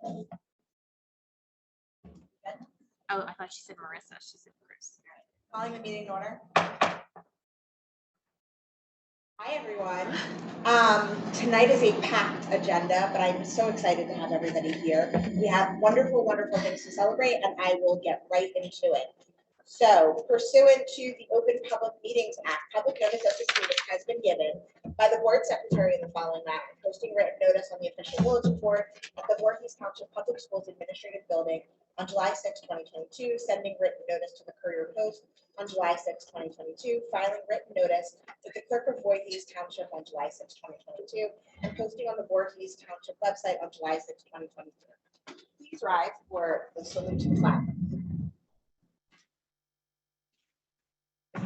Oh, I thought she said Marissa. She said Chris. Calling the meeting to order. Hi, everyone. Tonight is a packed agenda, but I'm so excited to have everybody here. We have wonderful, wonderful things to celebrate, and I will get right into it. So, pursuant to the Open Public Meetings Act, public notice of this meeting has been given by the board secretary in the following manner: posting written notice on the official bulletin board at the Voorhees Township Public Schools Administrative Building on July 6, 2022, sending written notice to the Courier Post on July 6, 2022, filing written notice with the clerk of Voorhees Township on July 6, 2022, and posting on the Voorhees Township website on July 6, 2023. Please rise for the salute to the flag.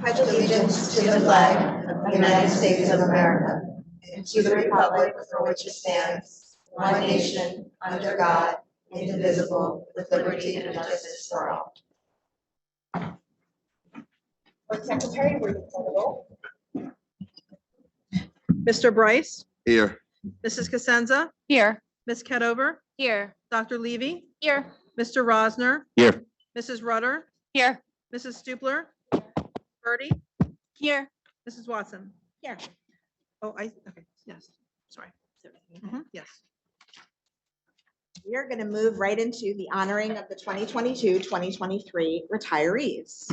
Pledge allegiance to the flag of the United States of America and to the republic for which it stands, one nation, under God, indivisible, with liberty and justice for all. Board Secretary, will you call the roll? Mr. Bryce, Here. Mrs. Cosenza, Here. Ms. Kedover, Here. Dr. Levy, Here. Mr. Rosner, Here. Mrs. Rudder, Here. Mrs. Stupler, Birdie, Here. Mrs. Watson. Here. Oh, okay, yes, sorry. Yes. We are going to move right into the honoring of the 2022-2023 retirees.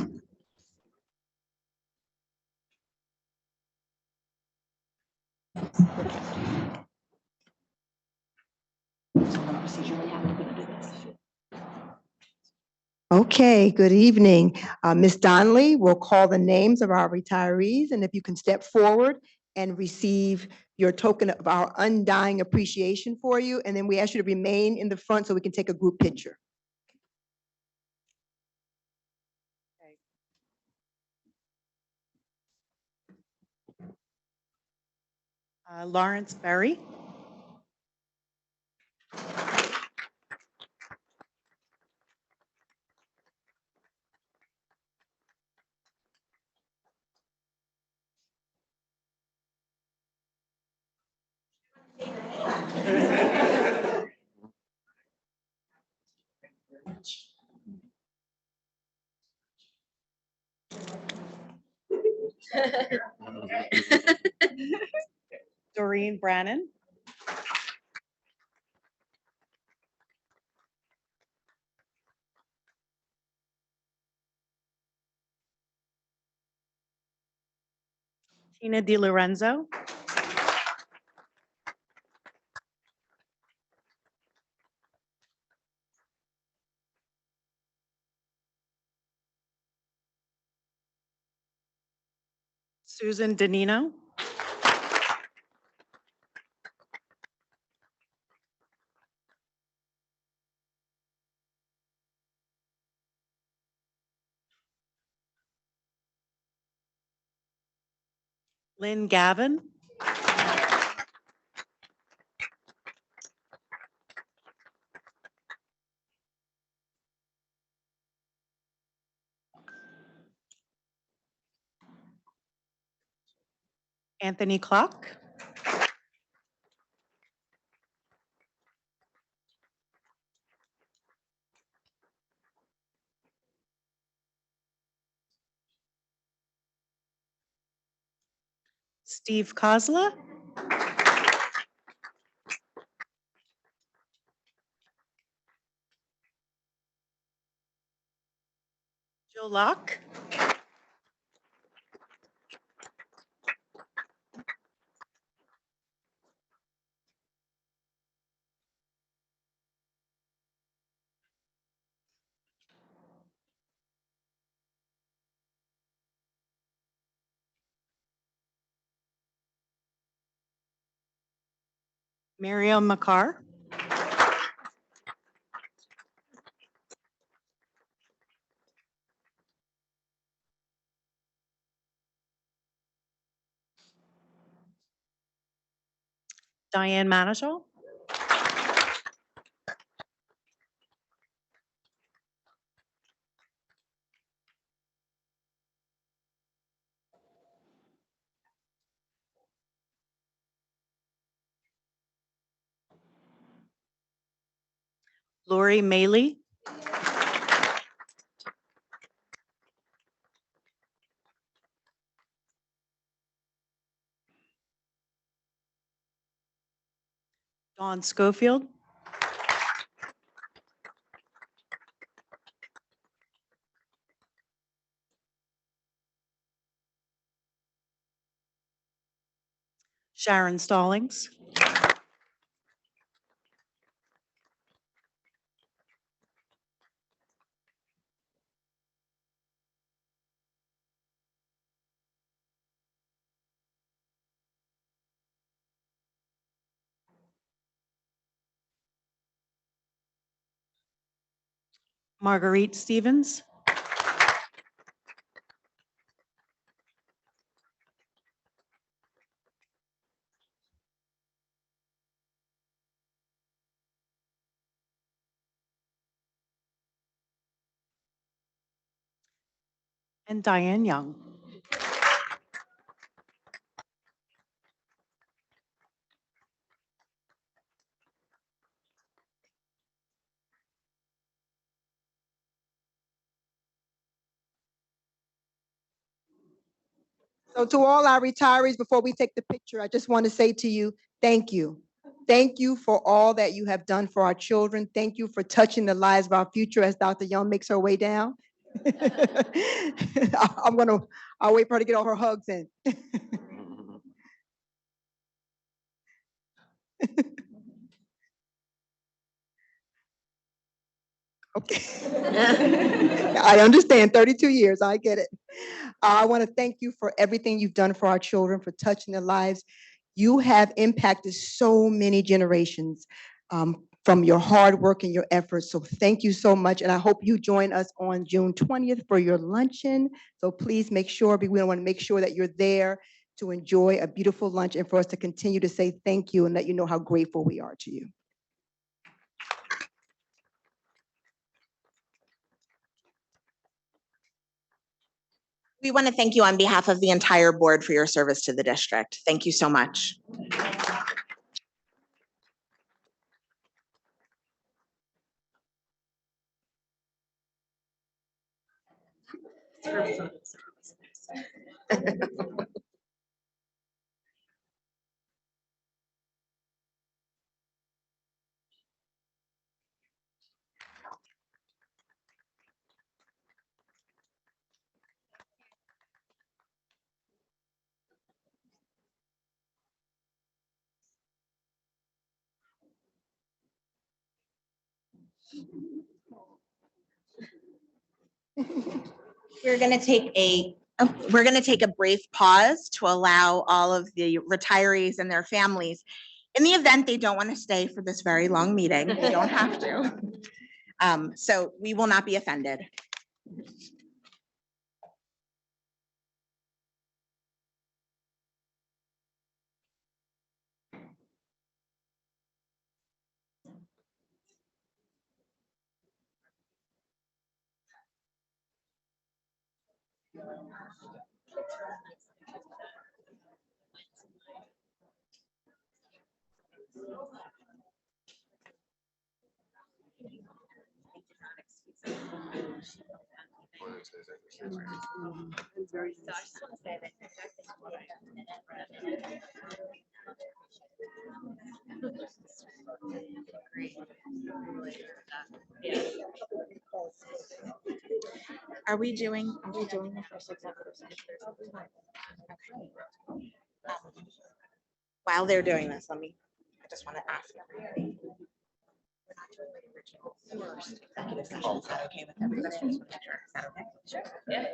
Okay, good evening. Ms. Donnelly will call the names of our retirees, and if you can step forward and receive your token of our undying appreciation for you, and then we ask you to remain in the front so we can take a group picture. Lawrence Berry. Doreen Brannon. Tina Di Lorenzo. Susan Danino. Lynn Gavin. Anthony Clark. Steve Kozla. Jill Locke. Miriam McCarr. Diane Manischel. Lori Maley. Dawn Schofield. Sharon Stallings. Marguerite Stevens. And Diane Young. So to all our retirees, before we take the picture, I just want to say to you, thank you. Thank you for all that you have done for our children. Thank you for touching the lives of our future as Dr. Young makes her way down. I'll wait for her to get all her hugs in. Okay. I understand, 32 years, I get it. I want to thank you for everything you've done for our children, for touching their lives. You have impacted so many generations from your hard work and your efforts. So thank you so much. And I hope you join us on June 20th for your luncheon. So please make sure, we want to make sure that you're there to enjoy a beautiful lunch and for us to continue to say thank you and let you know how grateful we are to you. We want to thank you on behalf of the entire board for your service to the district. Thank you so much. We're going to take a brief pause to allow all of the retirees and their families, in the event they don't want to stay for this very long meeting, they don't have to. So we will not be offended. Are we doing the first executive session? Okay. While they're doing this, I just want to ask everybody. We're not doing the original first executive session. Is that okay with everybody? I just want to make sure. Is that okay? Sure. Yeah.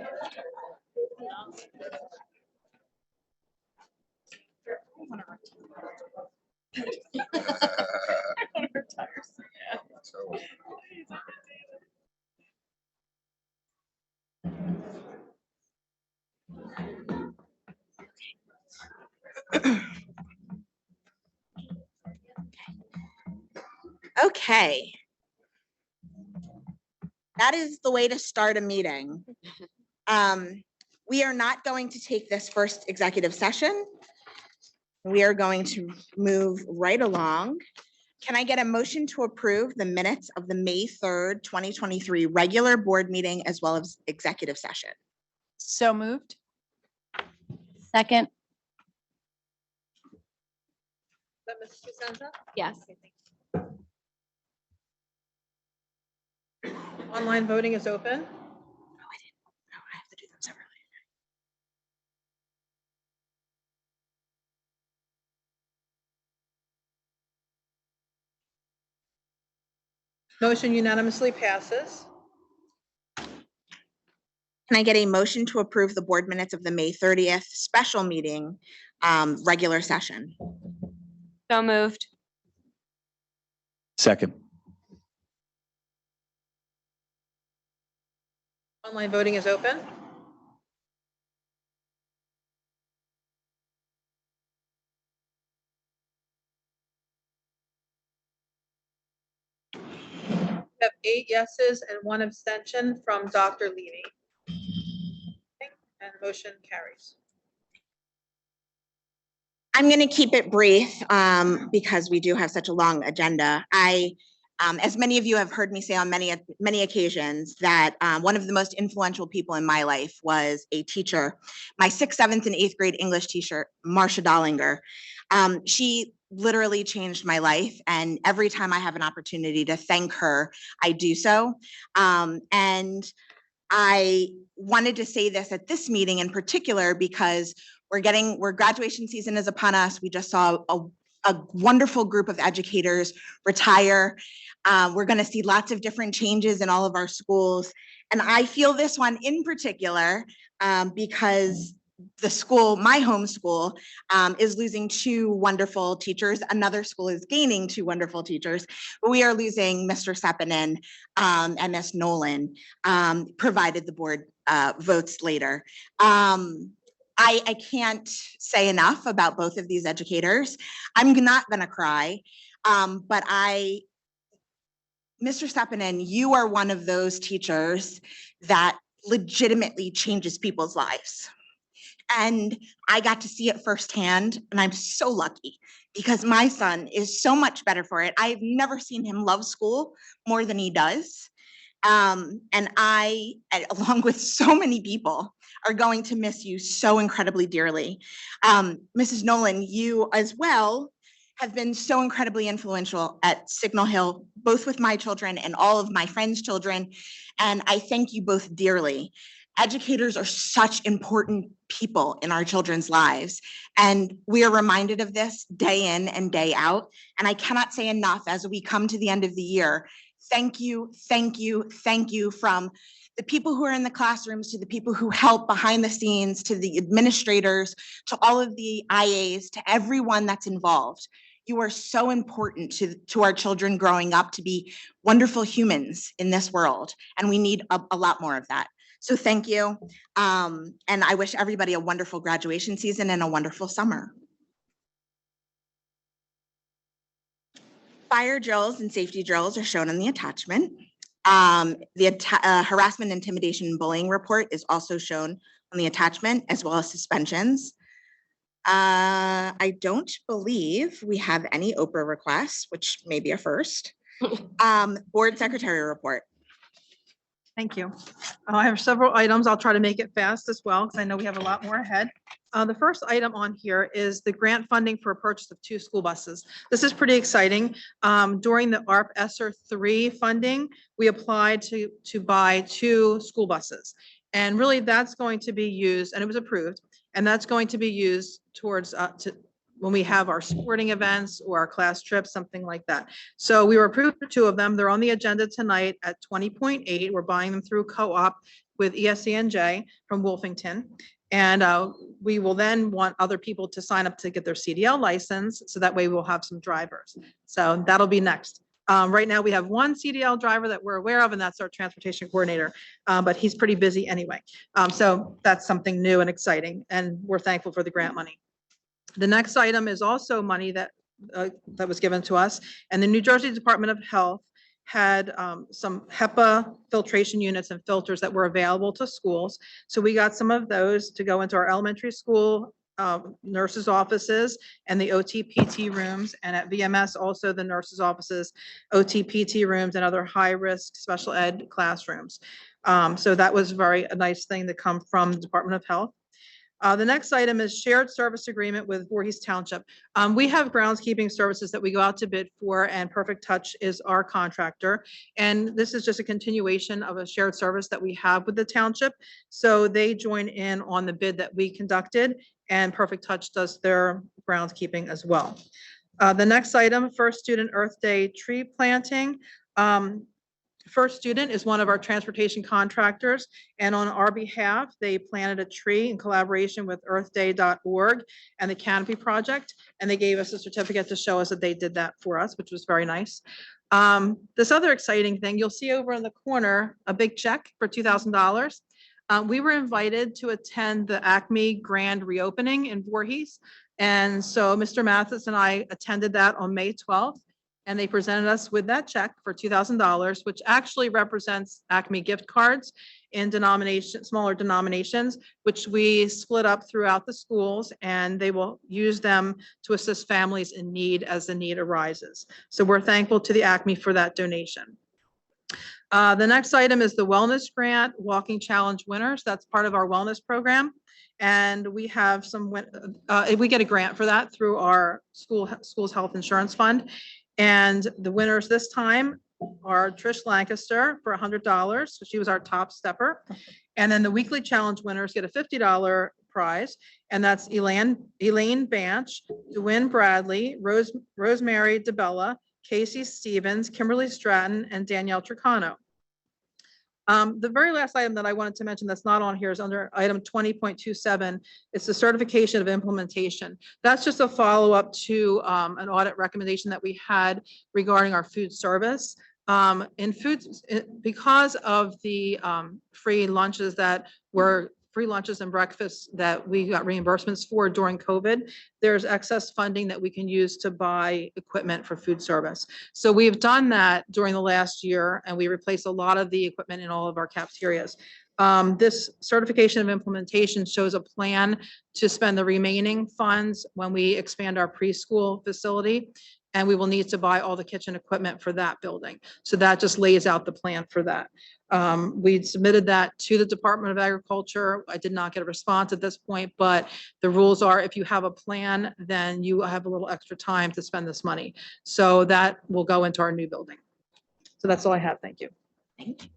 Okay. That is the way to start a meeting. We are not going to take this first executive session. We are going to move right along. Can I get a motion to approve the minutes of the May 3rd, 2023 regular board meeting as well as executive session? So moved. Second. Is that Mrs. Cosenza? Yes. Online voting is open. Oh, I have to do them separately. Motion unanimously passes. Can I get a motion to approve the board minutes of the May 30th special meeting, regular session? So moved. Second. Online voting is open. We have 8 yeses and 1 abstention from Dr. Levy. Okay, and the motion carries. I'm going to keep it brief because we do have such a long agenda. As many of you have heard me say on many occasions, that one of the most influential people in my life was a teacher, my 6th, 7th, and 8th grade English teacher, Marcia Dollinger. She literally changed my life, and every time I have an opportunity to thank her, I do so. And I wanted to say this at this meeting in particular because graduation season is upon us. We just saw a wonderful group of educators retire. We're going to see lots of different changes in all of our schools. And I feel this one in particular because the school, my home school, is losing 2 wonderful teachers. Another school is gaining 2 wonderful teachers. But we are losing Mr. Sepinen and Ms. Nolan, provided the board votes later. I can't say enough about both of these educators. I'm not going to cry, but Mr. Sepinen, you are one of those teachers that legitimately changes people's lives. And I got to see it firsthand, and I'm so lucky because my son is so much better for it. I've never seen him love school more than he does. And I, along with so many people, are going to miss you so incredibly dearly. Mrs. Nolan, you as well have been so incredibly influential at Signal Hill, both with my children and all of my friends' children. And I thank you both dearly. Educators are such important people in our children's lives. And we are reminded of this day in and day out. And I cannot say enough as we come to the end of the year. Thank you, thank you, thank you, from the people who are in the classrooms to the people who help behind the scenes, to the administrators, to all of the IAs, to everyone that's involved. You are so important to our children growing up to be wonderful humans in this world. And we need a lot more of that. So thank you. And I wish everybody a wonderful graduation season and a wonderful summer. Fire drills and safety drills are shown in the attachment. The harassment, intimidation, and bullying report is also shown on the attachment, as well as suspensions. I don't believe we have any Oprah requests, which may be a first. Board secretary report. Thank you. I have several items. I'll try to make it fast as well, because I know we have a lot more ahead. The first item on here is the grant funding for a purchase of 2 school buses. This is pretty exciting. During the ARP ESSER 3 funding, we applied to buy 2 school buses. And really that's going to be used, and it was approved, and that's going to be used towards when we have our sporting events or our class trips, something like that. So we were approved for 2 of them. They're on the agenda tonight at 20.8. We're buying them through co-op with ESCNJ from Wolfington. And we will then want other people to sign up to get their CDL license. So that way we'll have some drivers. So that'll be next. Right now we have 1 CDL driver that we're aware of, and that's our transportation coordinator. But he's pretty busy anyway. So that's something new and exciting. And we're thankful for the grant money. The next item is also money that was given to us, and the New Jersey Department of Health had some HEPA filtration units and filters that were available to schools. So we got some of those to go into our elementary school, nurses' offices and the OT-PT rooms, and at VMS, also the nurses' offices, OT-PT rooms, and other high-risk special ed classrooms. So that was a nice thing to come from the Department of Health. The next item is shared service agreement with Voorhees Township. We have groundskeeping services that we go out to bid for, and Perfect Touch is our contractor. And this is just a continuation of a shared service that we have with the township. So they join in on the bid that we conducted, and Perfect Touch does their groundskeeping as well. The next item, First Student Earth Day tree planting. First Student is one of our transportation contractors, and on our behalf, they planted a tree in collaboration with earthday.org and the Canopy Project, and they gave us a certificate to show us that they did that for us, which was very nice. This other exciting thing, you'll see over in the corner, a big check for $2,000. We were invited to attend the Acme grand reopening in Voorhees, and so Mr. Mathis and I attended that on May 12th. And they presented us with that check for $2,000, which actually represents Acme gift cards in smaller denominations, which we split up throughout the schools, and they will use them to assist families in need as the need arises. So we're thankful to the Acme for that donation. The next item is the Wellness Grant Walking Challenge winners. That's part of our wellness program. And we have we get a grant for that through our school's health insurance fund. And the winners this time are Trish Lancaster for $100. So she was our top stepper. And then the weekly challenge winners get a $50 prize. And that's Elaine Banch, DeWynn Bradley, Rosemary DeBella, Casey Stevens, Kimberly Stratton, and Danielle Tricano. The very last item that I wanted to mention that's not on here is under item 20.27. It's the certification of implementation. That's just a follow-up to an audit recommendation that we had regarding our food service. Because of the free lunches and breakfasts that we got reimbursements for during COVID, there's excess funding that we can use to buy equipment for food service. So we've done that during the last year, and we replaced a lot of the equipment in all of our cafeterias. This certification of implementation shows a plan to spend the remaining funds when we expand our preschool facility, and we will need to buy all the kitchen equipment for that building. So that just lays out the plan for that. We submitted that to the Department of Agriculture. I did not get a response at this point, but the rules are if you have a plan, then you have a little extra time to spend this money. So that will go into our new building. So that's all I have. Thank you. Thank you.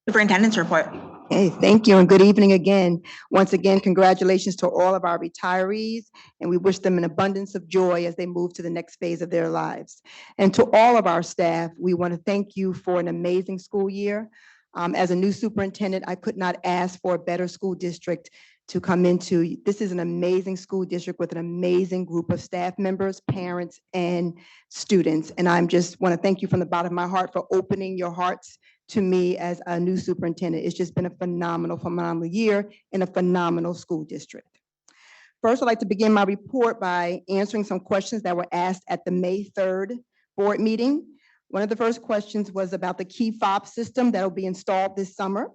Superintendent's report. Hey, thank you and good evening again. Once again, congratulations to all of our retirees, and we wish them an abundance of joy as they move to the next phase of their lives. And to all of our staff, we want to thank you for an amazing school year. As a new superintendent, I could not ask for a better school district to come into. This is an amazing school district with an amazing group of staff members, parents, and students. And I just want to thank you from the bottom of my heart for opening your hearts to me as a new superintendent. It's just been a phenomenal year in a phenomenal school district. First, I'd like to begin my report by answering some questions that were asked at the May 3rd board meeting. One of the first questions was about the key fob system that will be installed this summer.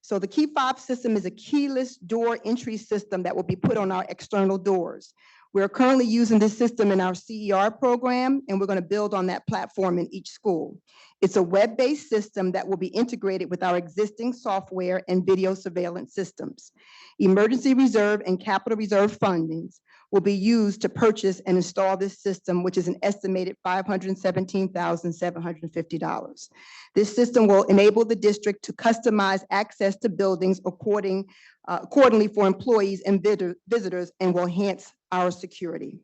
So the key fob system is a keyless door entry system that will be put on our external doors. We're currently using this system in our CER program, and we're going to build on that platform in each school. It's a web-based system that will be integrated with our existing software and video surveillance systems. Emergency reserve and capital reserve fundings will be used to purchase and install this system, which is an estimated $517,750. This system will enable the district to customize access to buildings accordingly for employees and visitors, and will enhance our security.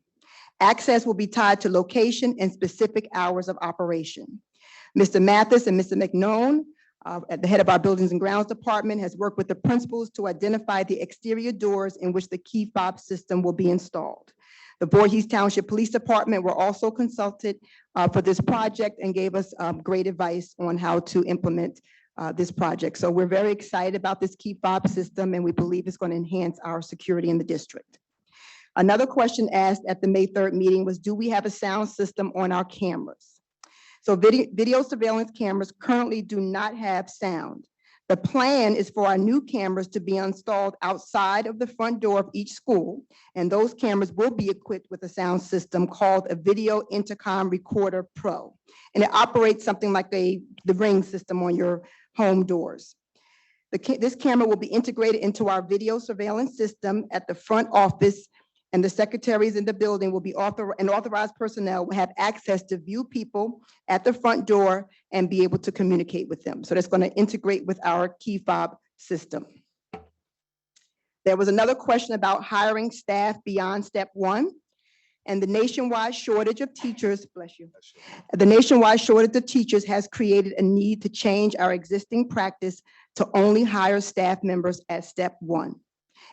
Access will be tied to location and specific hours of operation. Mr. Mathis and Mr. McNone, at the head of our Buildings and Grounds Department, has worked with the principals to identify the exterior doors in which the key fob system will be installed. The Voorhees Township Police Department were also consulted for this project and gave us great advice on how to implement this project. So we're very excited about this key fob system, and we believe it's going to enhance our security in the district. Another question asked at the May 3rd meeting was, do we have a sound system on our cameras? So video surveillance cameras currently do not have sound. The plan is for our new cameras to be installed outside of the front door of each school, and those cameras will be equipped with a sound system called a Video Intercom Recorder Pro. And it operates something like the Ring system on your home doors. This camera will be integrated into our video surveillance system at the front office, and the secretaries in the building will be authorized personnel will have access to view people at the front door and be able to communicate with them. So that's going to integrate with our key fob system. There was another question about hiring staff beyond step 1. And the nationwide shortage of teachers, bless you. The nationwide shortage of teachers has created a need to change our existing practice to only hire staff members at step 1,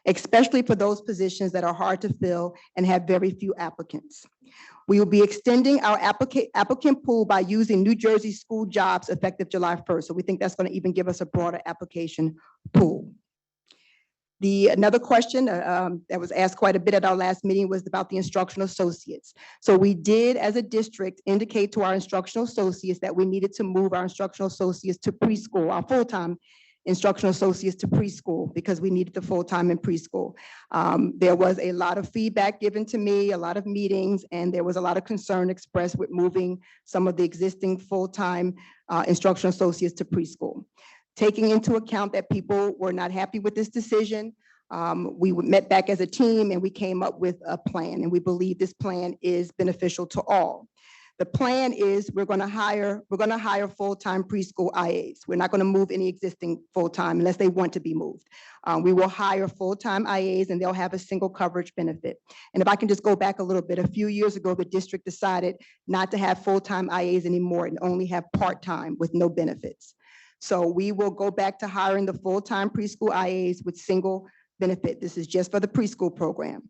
especially for those positions that are hard to fill and have very few applicants. We will be extending our applicant pool by using New Jersey school jobs effective July 1st. So we think that's going to even give us a broader application pool. Another question that was asked quite a bit at our last meeting was about the instructional associates. So we did, as a district, indicate to our instructional associates that we needed to move our instructional associates to preschool, our full-time instructional associates to preschool, because we needed the full-time in preschool. There was a lot of feedback given to me, a lot of meetings, and there was a lot of concern expressed with moving some of the existing full-time instructional associates to preschool. Taking into account that people were not happy with this decision, we met back as a team and we came up with a plan, and we believe this plan is beneficial to all. The plan is we're going to hire full-time preschool IAs. We're not going to move any existing full-time unless they want to be moved. We will hire full-time IAs and they'll have a single coverage benefit. And if I can just go back a little bit, a few years ago, the district decided not to have full-time IAs anymore and only have part-time with no benefits. So we will go back to hiring the full-time preschool IAs with single benefit. This is just for the preschool program.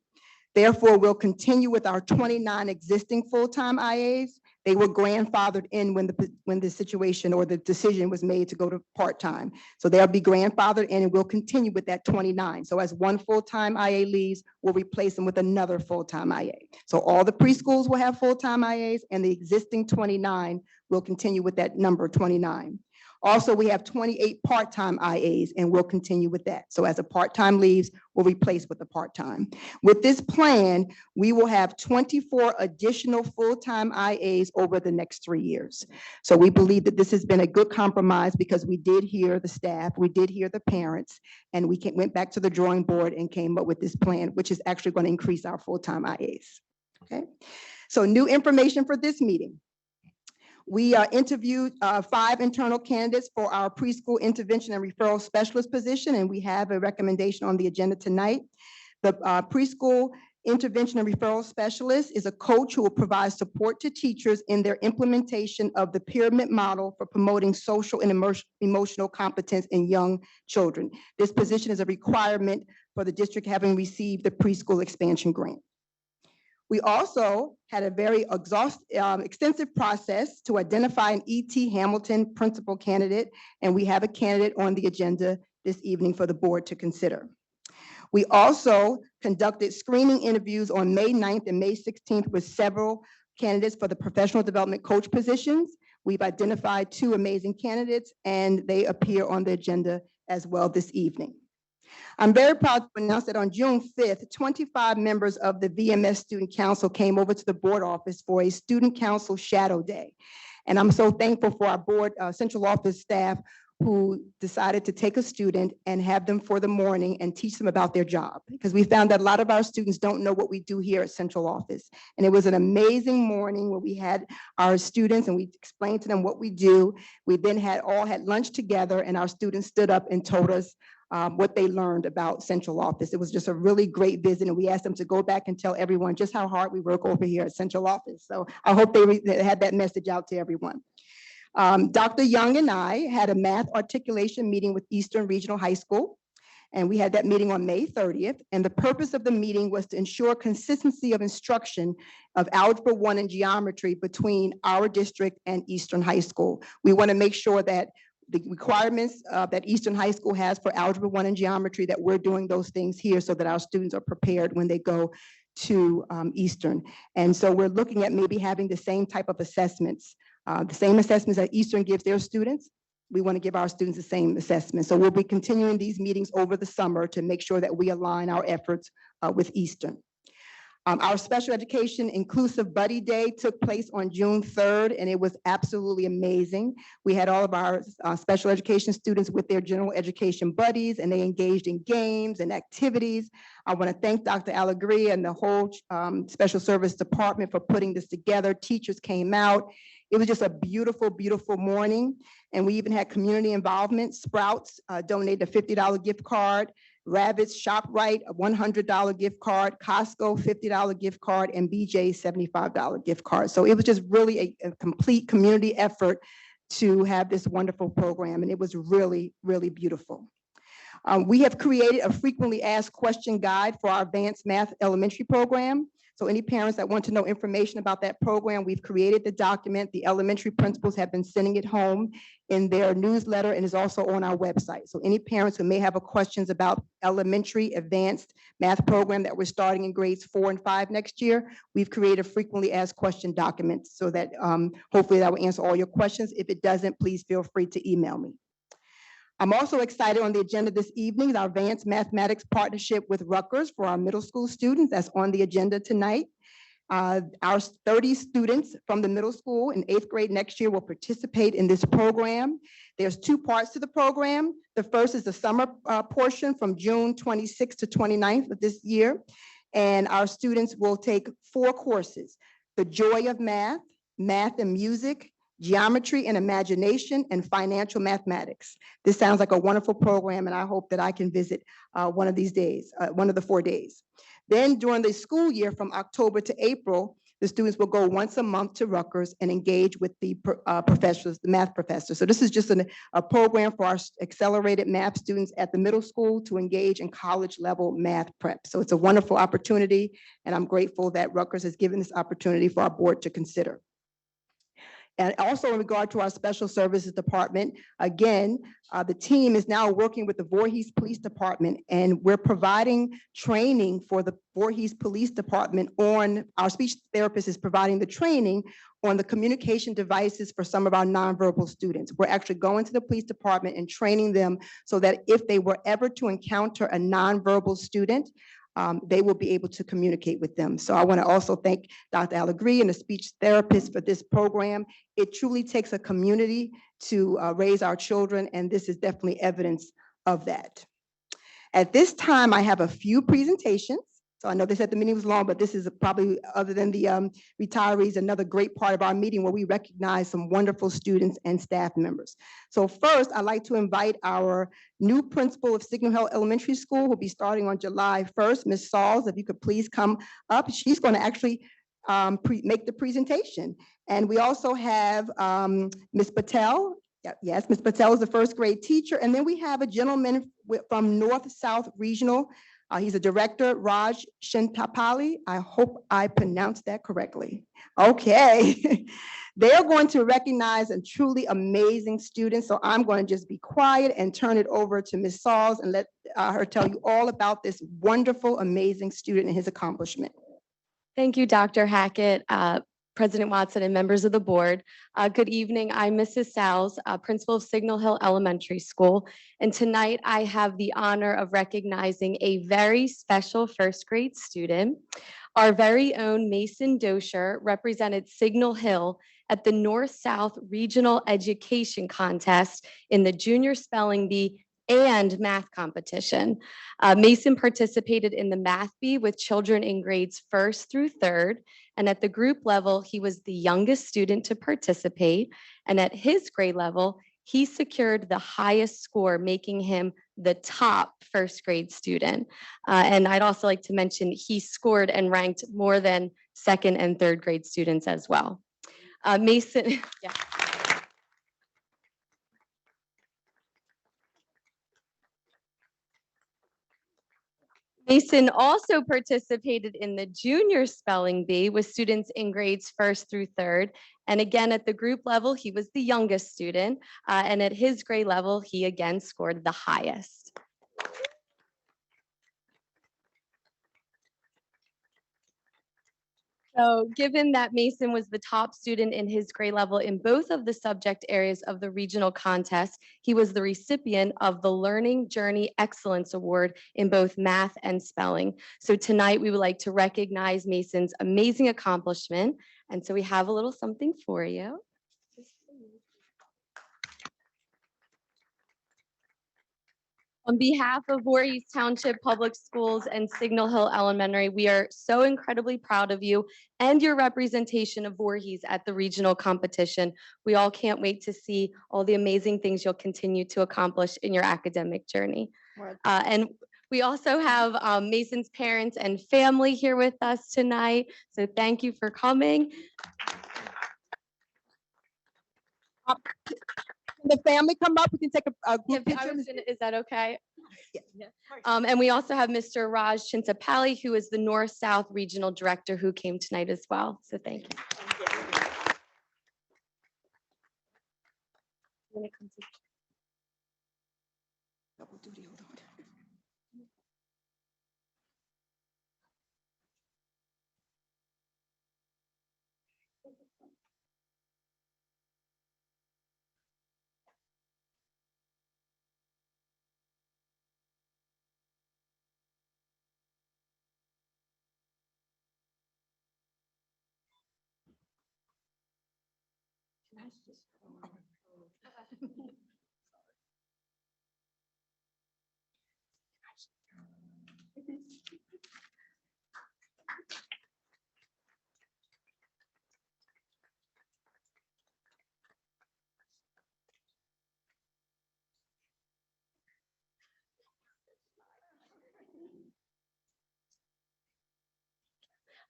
Therefore, we'll continue with our 29 existing full-time IAs. They were grandfathered in when the situation or the decision was made to go to part-time. So they'll be grandfathered in and we'll continue with that 29. So as one full-time IA leaves, we'll replace them with another full-time IA. So all the preschools will have full-time IAs and the existing 29 will continue with that number 29. Also, we have 28 part-time IAs and we'll continue with that. So as a part-time leaves, we'll replace with a part-time. With this plan, we will have 24 additional full-time IAs over the next 3 years. So we believe that this has been a good compromise because we did hear the staff, we did hear the parents, and we went back to the drawing board and came up with this plan, which is actually going to increase our full-time IAs. Okay. So new information for this meeting. We interviewed 5 internal candidates for our preschool intervention and referral specialist position, and we have a recommendation on the agenda tonight. The preschool intervention and referral specialist is a coach who will provide support to teachers in their implementation of the pyramid model for promoting social and emotional competence in young children. This position is a requirement for the district having received the preschool expansion grant. We also had a very extensive process to identify an E.T. Hamilton principal candidate, and we have a candidate on the agenda this evening for the board to consider. We also conducted screening interviews on May 9th and May 16th with several candidates for the professional development coach positions. We've identified 2 amazing candidates, and they appear on the agenda as well this evening. I'm very proud to announce that on June 5th, 25 members of the VMS Student Council came over to the board office for a Student Council Shadow Day. And I'm so thankful for our board central office staff who decided to take a student and have them for the morning and teach them about their job. Because we found that a lot of our students don't know what we do here at central office. And it was an amazing morning where we had our students and we explained to them what we do. We then all had lunch together and our students stood up and told us what they learned about central office. It was just a really great visit, and we asked them to go back and tell everyone just how hard we work over here at central office. So I hope they had that message out to everyone. Dr. Young and I had a math articulation meeting with Eastern Regional High School, and we had that meeting on May 30th. And the purpose of the meeting was to ensure consistency of instruction of Algebra 1 and geometry between our district and Eastern High School. We want to make sure that the requirements that Eastern High School has for Algebra 1 and geometry, that we're doing those things here so that our students are prepared when they go to Eastern. And so we're looking at maybe having the same type of assessments, the same assessments that Eastern gives their students. we want to give our students the same assessment. So we'll be continuing these meetings over the summer to make sure that we align our efforts with Eastern. Our special education inclusive buddy day took place on June 3rd, and it was absolutely amazing. We had all of our special education students with their general education buddies, and they engaged in games and activities. I want to thank Dr. Allegria and the whole special service department for putting this together. Teachers came out. It was just a beautiful, beautiful morning. And we even had community involvement. Sprouts donated a $50 gift card. Rabbit's ShopRite, a $100 gift card, Costco, $50 gift card, and BJ's $75 gift card. So it was just really a complete community effort to have this wonderful program, and it was really, really beautiful. We have created a frequently asked question guide for our advanced math elementary program. So any parents that want to know information about that program, we've created the document. The elementary principals have been sending it home in their newsletter and is also on our website. So any parents who may have questions about elementary advanced math program that we're starting in grades 4 and 5 next year, we've created a frequently asked question document so that hopefully that will answer all your questions. If it doesn't, please feel free to email me. I'm also excited on the agenda this evening is our advanced mathematics partnership with Rutgers for our middle school students. That's on the agenda tonight. Our 30 students from the middle school in 8th grade next year will participate in this program. There's 2 parts to the program. The first is the summer portion from June 26th to 29th of this year. And our students will take 4 courses: the joy of math, math and music, geometry and imagination, and financial mathematics. This sounds like a wonderful program, and I hope that I can visit one of these days, one of the 4 days. Then during the school year from October to April, the students will go once a month to Rutgers and engage with the professors, the math professors. So this is just a program for our accelerated math students at the middle school to engage in college level math prep. So it's a wonderful opportunity, and I'm grateful that Rutgers has given this opportunity for our board to consider. And also in regard to our special services department, again, the team is now working with the Voorhees Police Department, and we're providing training for the Voorhees Police Department on, our speech therapist is providing the training on the communication devices for some of our nonverbal students. We're actually going to the police department and training them so that if they were ever to encounter a nonverbal student, they will be able to communicate with them. So I want to also thank Dr. Allegria and the speech therapist for this program. It truly takes a community to raise our children, and this is definitely evidence of that. At this time, I have a few presentations. So I know they said the meeting was long, but this is probably, other than the retirees, another great part of our meeting where we recognize some wonderful students and staff members. So first, I'd like to invite our new principal of Signal Hill Elementary School, who'll be starting on July 1st, Ms. Sauls, if you could please come up. She's going to actually make the presentation. And we also have Ms. Patel. Yes, Ms. Patel is the first grade teacher. And then we have a gentleman from North-South Regional. He's a director, Raj Shintapali. I hope I pronounced that correctly. Okay. They are going to recognize a truly amazing student. So I'm going to just be quiet and turn it over to Ms. Sauls and let her tell you all about this wonderful, amazing student and his accomplishment. Thank you, Dr. Hackett, President Watson, and members of the board. Good evening. I'm Mrs. Sauls, principal of Signal Hill Elementary School. And tonight I have the honor of recognizing a very special first grade student. Our very own Mason Dosher represented Signal Hill at the North-South Regional Education Contest in the Junior Spelling Bee and math competition. Mason participated in the Math Bee with children in grades 1st through 3rd. And at the group level, he was the youngest student to participate. And at his grade level, he secured the highest score, making him the top first grade student. And I'd also like to mention he scored and ranked more than 2nd and 3rd grade students as well. Mason, yeah. Mason also participated in the junior spelling bee with students in grades 1st through 3rd. And again, at the group level, he was the youngest student. And at his grade level, he again scored the highest. So given that Mason was the top student in his grade level in both of the subject areas of the regional contest, he was the recipient of the Learning Journey Excellence Award in both math and spelling. So tonight we would like to recognize Mason's amazing accomplishment. And so we have a little something for you. On behalf of Voorhees Township Public Schools and Signal Hill Elementary, we are so incredibly proud of you and your representation of Voorhees at the regional competition. We all can't wait to see all the amazing things you'll continue to accomplish in your academic journey. And we also have Mason's parents and family here with us tonight. So thank you for coming. Can the family come up? We can take a group If I picture. was is that okay? Yeah. And we also have Mr. Raj Chintapalli, who is the North-South Regional Director, who came tonight as well. So thank you. When it comes to- Double duty, hold on.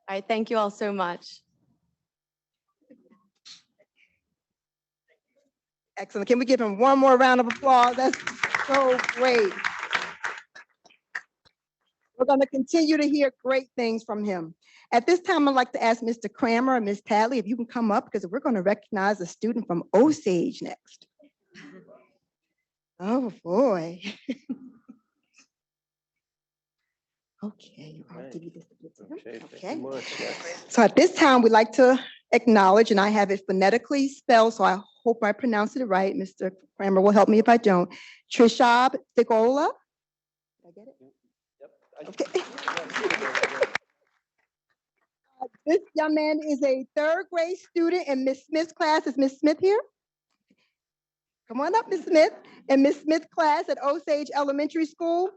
All right, thank you all so much. Excellent. Can we give him one more round of applause? That's so great. We're going to continue to hear great things from him. At this time, I'd like to ask Mr. Kramer and Ms. Tadley if you can come up because we're going to recognize a student from Osage next. Oh, boy. Okay, I'll give you this. Okay. So at this time, we'd like to acknowledge, and I have it phonetically spelled, so I hope I pronounced it right. Mr. Kramer will help me if I don't. Trishab Thigola. Did I get it? Okay. This young man is a third grade student in Miss Smith's class. Is Miss Smith here? Come on up, Miss Smith. In Miss Smith's class at Osage Elementary School.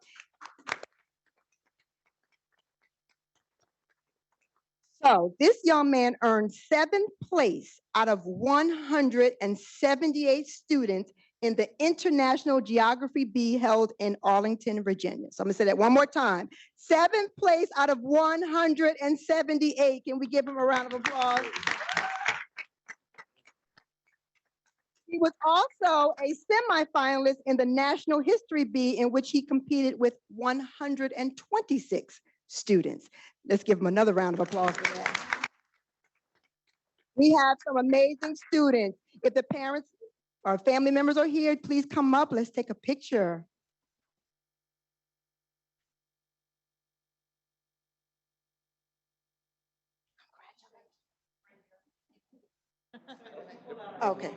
So this young man earned 7th place out of 178 students in the International Geography B held in Arlington, Virginia. So I'm gonna say that one more time. 7th place out of 178. Can we give him a round of applause? He was also a semifinalist in the National History B, in which he competed with 126 students. Let's give him another round of applause for that. We have some amazing students. If the parents or family members are here, please come up. Let's take a picture. Okay.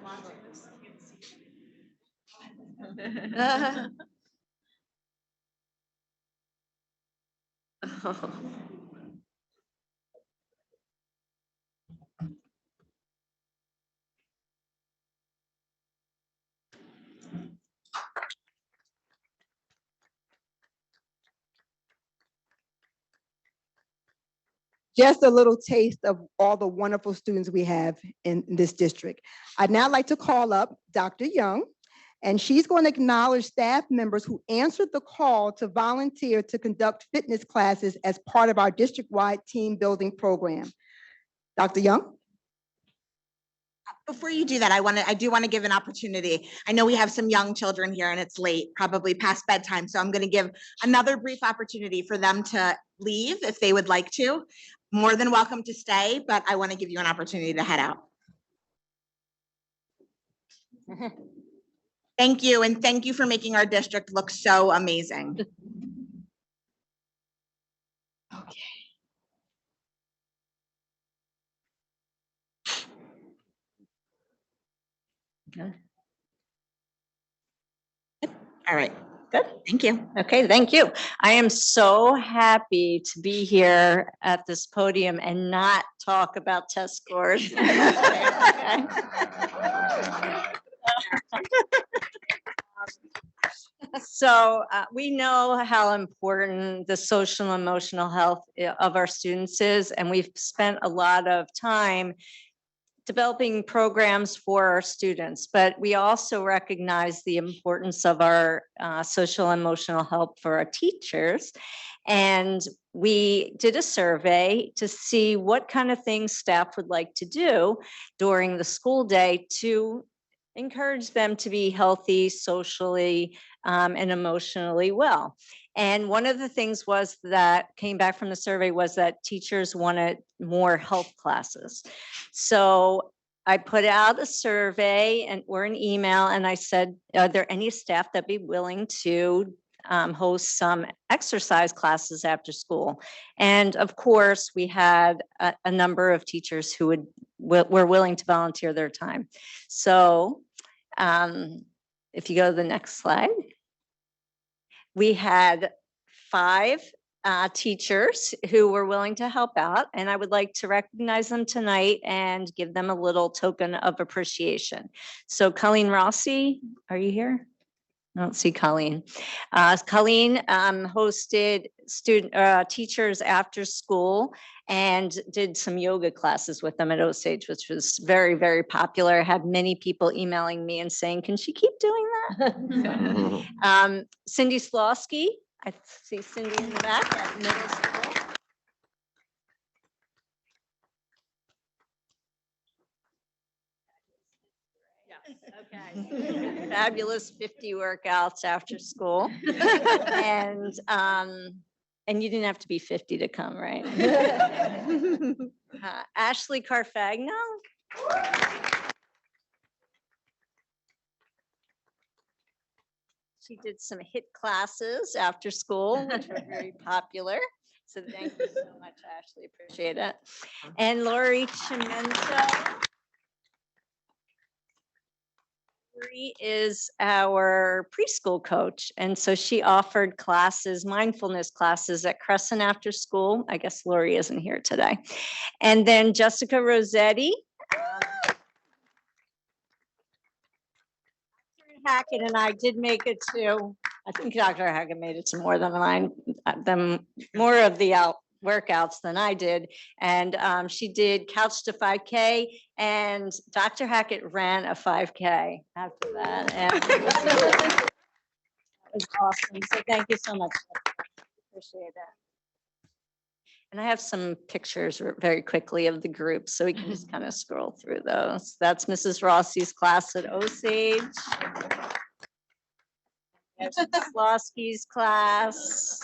Just a little taste of all the wonderful students we have in this district. I'd now like to call up Dr. Young, and she's going to acknowledge staff members who answered the call to volunteer to conduct fitness classes as part of our district-wide team building program. Dr. Young? Before you do that, I do want to give an opportunity. I know we have some young children here and it's late, probably past bedtime. So I'm going to give another brief opportunity for them to leave if they would like to. More than welcome to stay, but I want to give you an opportunity to head out. Thank you. And thank you for making our district look so amazing. Okay. All right, good, thank you. Okay, thank you. I am so happy to be here at this podium and not talk about test scores. So we know how important the social and emotional health of our students is, and we've spent a lot of time developing programs for our students, but we also recognize the importance of our social and emotional health for our teachers. And we did a survey to see what kind of things staff would like to do during the school day to encourage them to be healthy socially and emotionally well. And one of the things was that came back from the survey was that teachers wanted more health classes. So I put out a survey or an email and I said, are there any staff that'd be willing to host some exercise classes after school? And of course, we had a number of teachers who were willing to volunteer their time. So if you go to the next slide, we had 5 teachers who were willing to help out, and I would like to recognize them tonight and give them a little token of appreciation. So Colleen Rossi, are you here? I don't see Colleen. Colleen hosted teachers after school and did some yoga classes with them at Osage, which was very, very popular. I had many people emailing me and saying, can she keep doing that? Cindy Slosky, I see Cindy in the back at middle school. Okay. Fabulous 50 workouts after school. And you didn't have to be 50 to come, right? Ashley Carfagno. She did some HIIT classes after school, which were very popular. So thank you so much, Ashley. Appreciate it. And Lori Chimento. Lori is our preschool coach. And so she offered classes, mindfulness classes at Crescent after school. I guess Lori isn't here today. And then Jessica Rossetti. Hackett and I did make it to, I think Dr. Hackett made it to more than more of the workouts than I did. And she did Couch to 5K, and Dr. Hackett ran a 5K after that. And it was awesome. So thank you so much. Appreciate it. And I have some pictures very quickly of the group, so we can just kind of scroll through those. That's Mrs. Rossi's class at Osage. That's Mrs. Losky's class.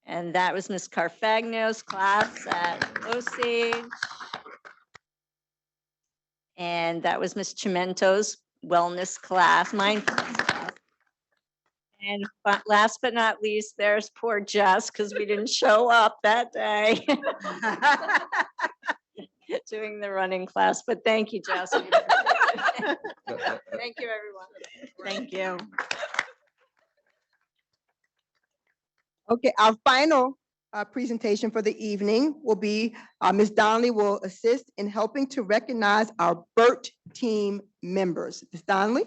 And that was Miss Carfagno's class at Osage. And that was Miss Chimento's wellness class, mindfulness class. And last but not least, there's poor Jess, because we didn't show up that day doing the running class. But thank you, Jess. Thank you, everyone. Thank you. Okay, our final presentation for the evening will be Ms. Donnelly will assist in helping to recognize our BERT team members. Ms. Donnelly?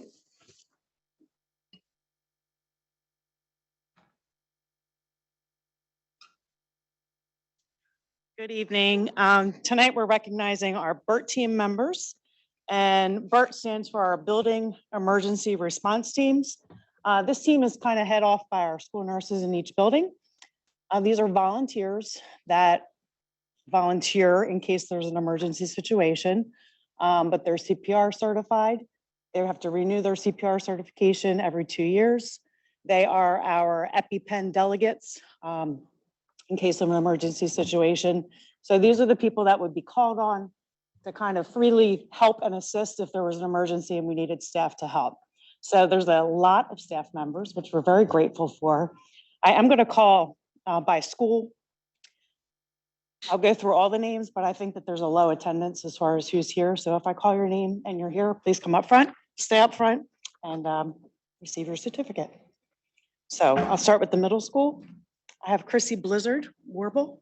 Good evening. Tonight, we're recognizing our BERT team members. And BERT stands for our Building Emergency Response Teams. This team is kind of head off by our school nurses in each building. These are volunteers that volunteer in case there's an emergency situation, but they're CPR certified. They have to renew their CPR certification every 2 years. They are our EpiPen delegates in case of an emergency situation. So these are the people that would be called on to kind of freely help and assist if there was an emergency and we needed staff to help. So there's a lot of staff members, which we're very grateful for. I am going to call by school. I'll go through all the names, but I think that there's a low attendance as far as who's here. So if I call your name and you're here, please come up front, stay up front, and receive your certificate. So I'll start with the middle school. I have Chrissy Blizzard Warble,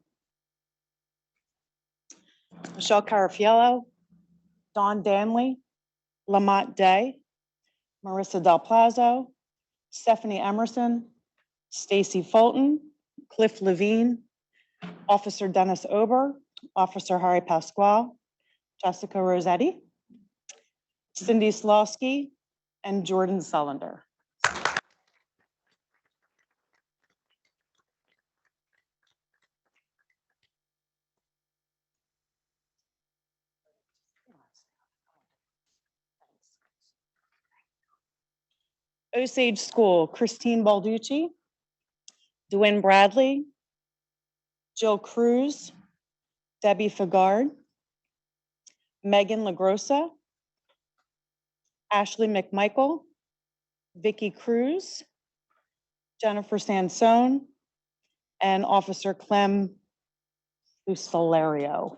Michelle Carafiello, Dawn Danley, Lamont Day, Marissa Del Plazo, Stephanie Emerson, Stacy Fulton, Cliff Levine, Officer Dennis Ober, Officer Harry Pasquale, Jessica Rossetti, Cindy Slawski, and Jordan Sullender. Osage School, Christine Balducci, Dwayne Bradley, Jill Cruz, Debbie Fagard, Megan LaGrossa, Ashley McMichael, Vicky Cruz, Jennifer Sansone, and Officer Clem Fusolario.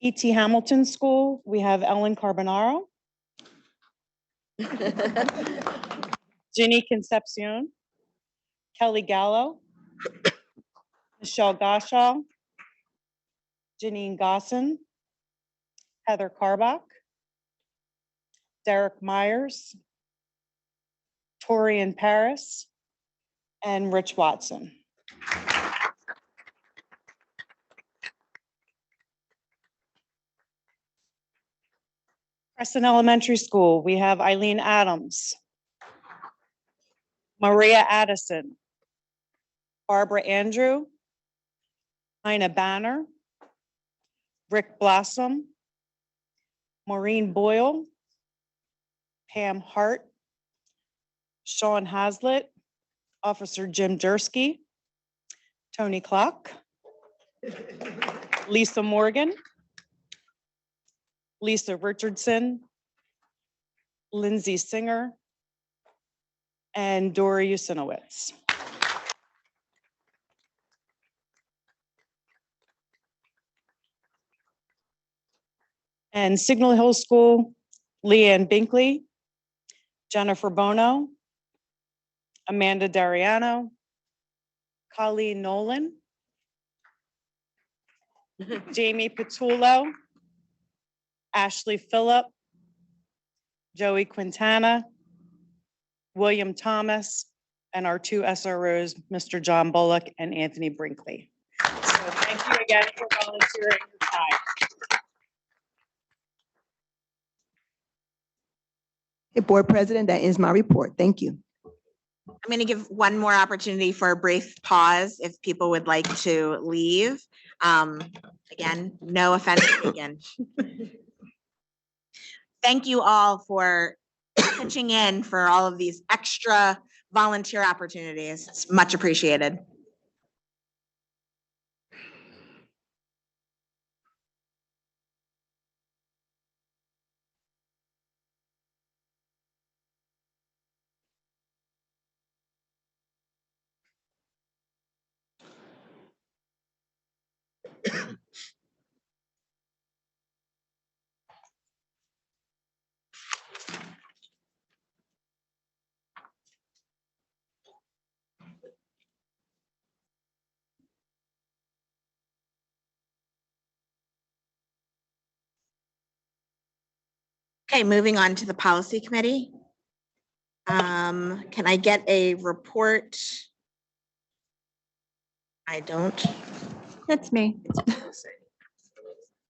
E.T. Hamilton School, we have Ellen Carbonaro, Ginny Concepcion, Kelly Gallo, Michelle Goshaw, Janine Gosson, Heather Carbach, Derek Myers, Torian Paris, and Rich Watson. Preston Elementary School, we have Eileen Adams, Maria Addison, Barbara Andrew, Ina Banner, Rick Blossom, Maureen Boyle, Pam Hart, Sean Hazlitt, Officer Jim Jersky, Tony Clock, Lisa Morgan, Lisa Richardson, Lindsay Singer, and Dory Usinowitz. And Signal Hill School, Leanne Binkley, Jennifer Bono, Amanda Dariano, Colleen Nolan, Jamie Patullo, Ashley Phillip, Joey Quintana, William Thomas, and our two SROs, Mr. John Bullock and Anthony Brinkley. So thank you again for volunteering your time. Hey, Board President, that ends my report. Thank you. I'm going to give one more opportunity for a brief pause if people would like to leave. Again, no offense taken. Thank you all for pitching in for all of these extra volunteer opportunities. It's much appreciated. Okay, moving on to the policy committee. Can I get a report? I don't. That's me.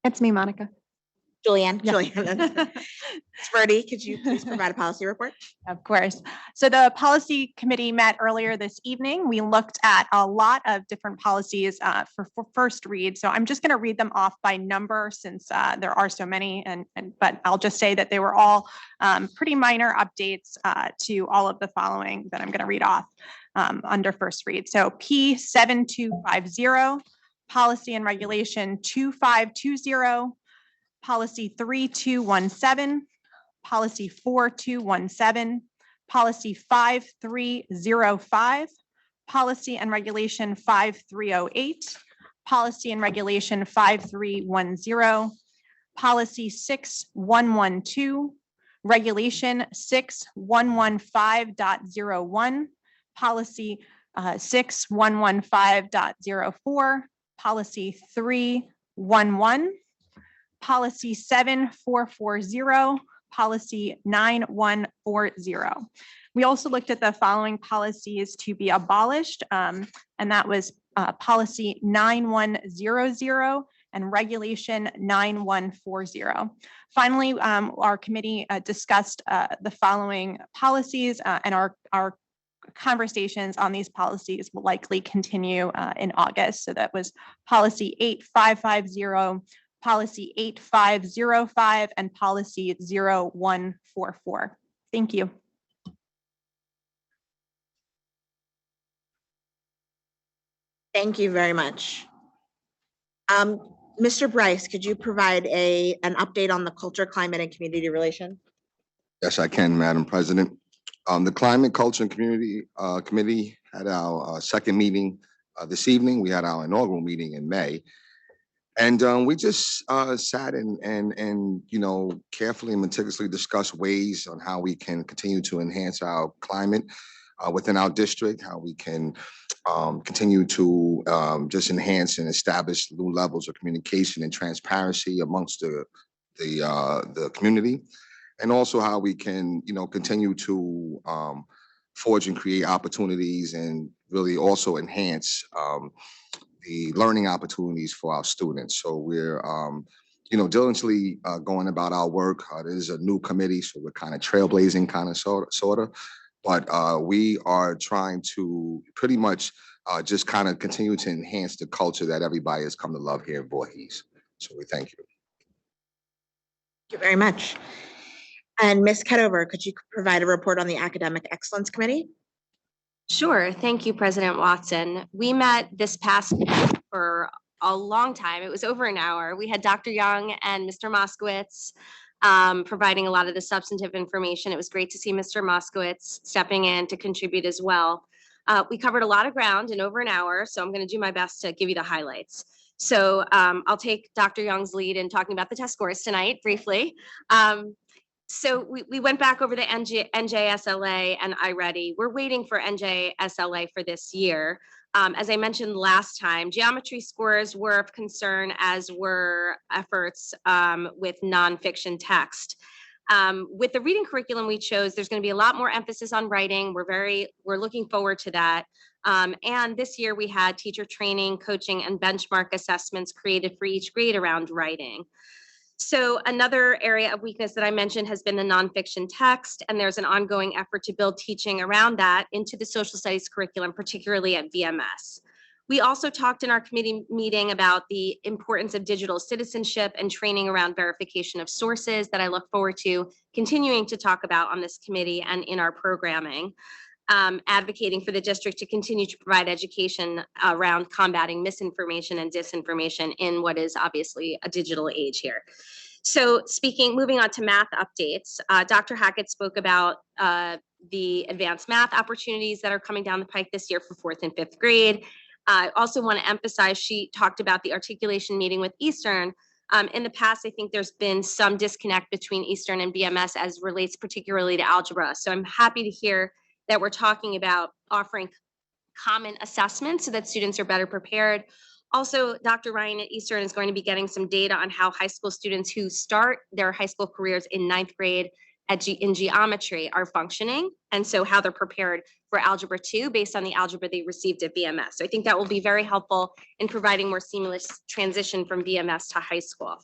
It's me, Monica. Julianne, Yeah. Julianne. Sparty, could you please provide a policy report? Of course. So the policy committee met earlier this evening. We looked at a lot of different policies for first read. So I'm just going to read them off by number since there are so many. But I'll just say that they were all pretty minor updates to all of the following that I'm going to read off under first read. So P7250, policy and regulation 2520, policy 3217, policy 4217, policy 5305, policy and regulation 5308, policy and regulation 5310, policy 6112, regulation 6115.01, policy 6115.04, policy 311, policy 7440, policy 9140. We also looked at the following policies to be abolished, and that was policy 9100 and regulation 9140. Finally, our committee discussed the following policies, and our conversations on these policies will likely continue in August. So that was policy 8550, policy 8505, and policy 0144. Thank you. Thank you very much. Mr. Bryce, could you provide an update on the culture, climate, and community relations? Yes, I can, Madam President. The Climate, Culture, and Community Committee had our second meeting this evening. We had our inaugural meeting in May. And we just sat and carefully and meticulously discussed ways on how we can continue to enhance our climate within our district, how we can continue to just enhance and establish new levels of communication and transparency amongst the community, and also how we can continue to forge and create opportunities and really also enhance the learning opportunities for our students. So we're diligently going about our work. This is a new committee, so we're kind of trailblazing, kind of sort of. But we are trying to pretty much just kind of continue to enhance the culture that everybody has come to love here in Voorhees. So we thank you. Thank you very much. And Ms. Ketover, could you provide a report on the Academic Excellence Committee? Sure. Thank you, President Watson. We met this past week for a long time. It was over an hour. We had Dr. Young and Mr. Moskowitz providing a lot of the substantive information. It was great to see Mr. Moskowitz stepping in to contribute as well. We covered a lot of ground in over an hour, so I'm going to do my best to give you the highlights. So I'll take Dr. Young's lead in talking about the test scores tonight briefly. So we went back over the NJSLA and iReady. We're waiting for NJSLA for this year. As I mentioned last time, geometry scores were of concern, as were efforts with nonfiction text. With the reading curriculum we chose, there's going to be a lot more emphasis on writing. We're looking forward to that. And this year we had teacher training, coaching, and benchmark assessments created for each grade around writing. So another area of weakness that I mentioned has been the nonfiction text, and there's an ongoing effort to build teaching around that into the social studies curriculum, particularly at VMS. We also talked in our committee meeting about the importance of digital citizenship and training around verification of sources that I look forward to continuing to talk about on this committee and in our programming. Advocating for the district to continue to provide education around combating misinformation and disinformation in what is obviously a digital age here. So moving on to math updates, Dr. Hackett spoke about the advanced math opportunities that are coming down the pike this year for 4th and 5th grade. I also want to emphasize, she talked about the articulation meeting with Eastern. In the past, I think there's been some disconnect between Eastern and BMS as relates particularly to algebra. So I'm happy to hear that we're talking about offering common assessments so that students are better prepared. Also, Dr. Ryan at Eastern is going to be getting some data on how high school students who start their high school careers in 9th grade in geometry are functioning, and so how they're prepared for Algebra 2 based on the algebra they received at BMS. So I think that will be very helpful in providing more seamless transition from BMS to high school.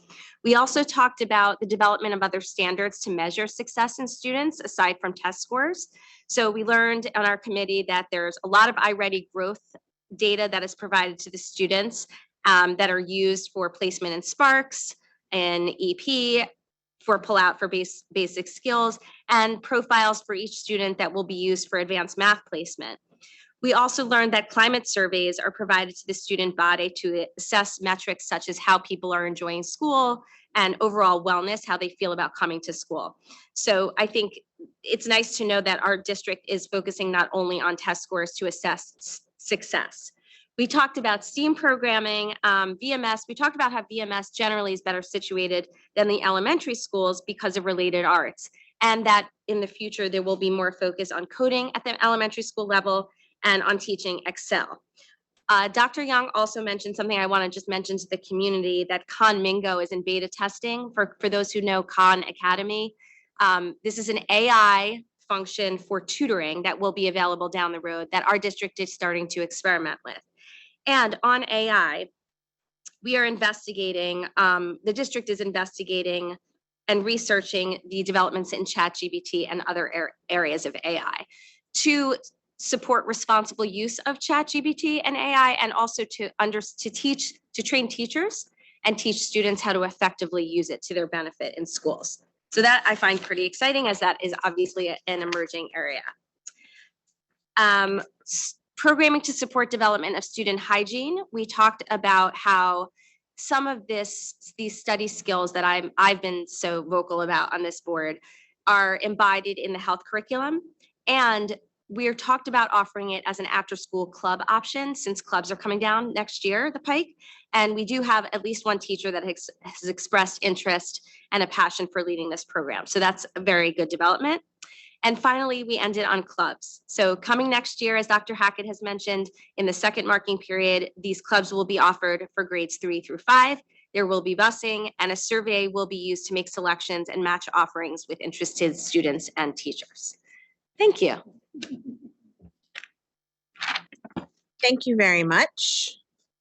We also talked about the development of other standards to measure success in students aside from test scores. So we learned on our committee that there's a lot of iReady growth data that is provided to the students that are used for placement in Sparks and EP, for pullout for basic skills, and profiles for each student that will be used for advanced math placement. We also learned that climate surveys are provided to the student body to assess metrics such as how people are enjoying school and overall wellness, how they feel about coming to school. So I think it's nice to know that our district is focusing not only on test scores to assess success. We talked about STEAM programming, VMS. We talked about how VMS generally is better situated than the elementary schools because of related arts, and that in the future there will be more focus on coding at the elementary school level and on teaching Excel. Dr. Young also mentioned something I want to just mention to the community, that Khan Mingo is in beta testing. For those who know Khan Academy, this is an AI function for tutoring that will be available down the road that our district is starting to experiment with. And on AI, we are investigating, the district is investigating and researching the developments in ChatGPT and other areas of AI to support responsible use of ChatGPT and AI, and also to train teachers and teach students how to effectively use it to their benefit in schools. So that I find pretty exciting, as that is obviously an emerging area. Programming to support development of student hygiene. We talked about how some of these study skills that I've been so vocal about on this board are embodied in the health curriculum, and we're talked about offering it as an after-school club option, since clubs are coming down next year, the pike. And we do have at least one teacher that has expressed interest and a passion for leading this program. So that's a very good development. And finally, we ended on clubs. So coming next year, as Dr. Hackett has mentioned, in the second marking period, these clubs will be offered for grades 3 through 5. There will be busing, and a survey will be used to make selections and match offerings with interested students and teachers. Thank you. Thank you very much.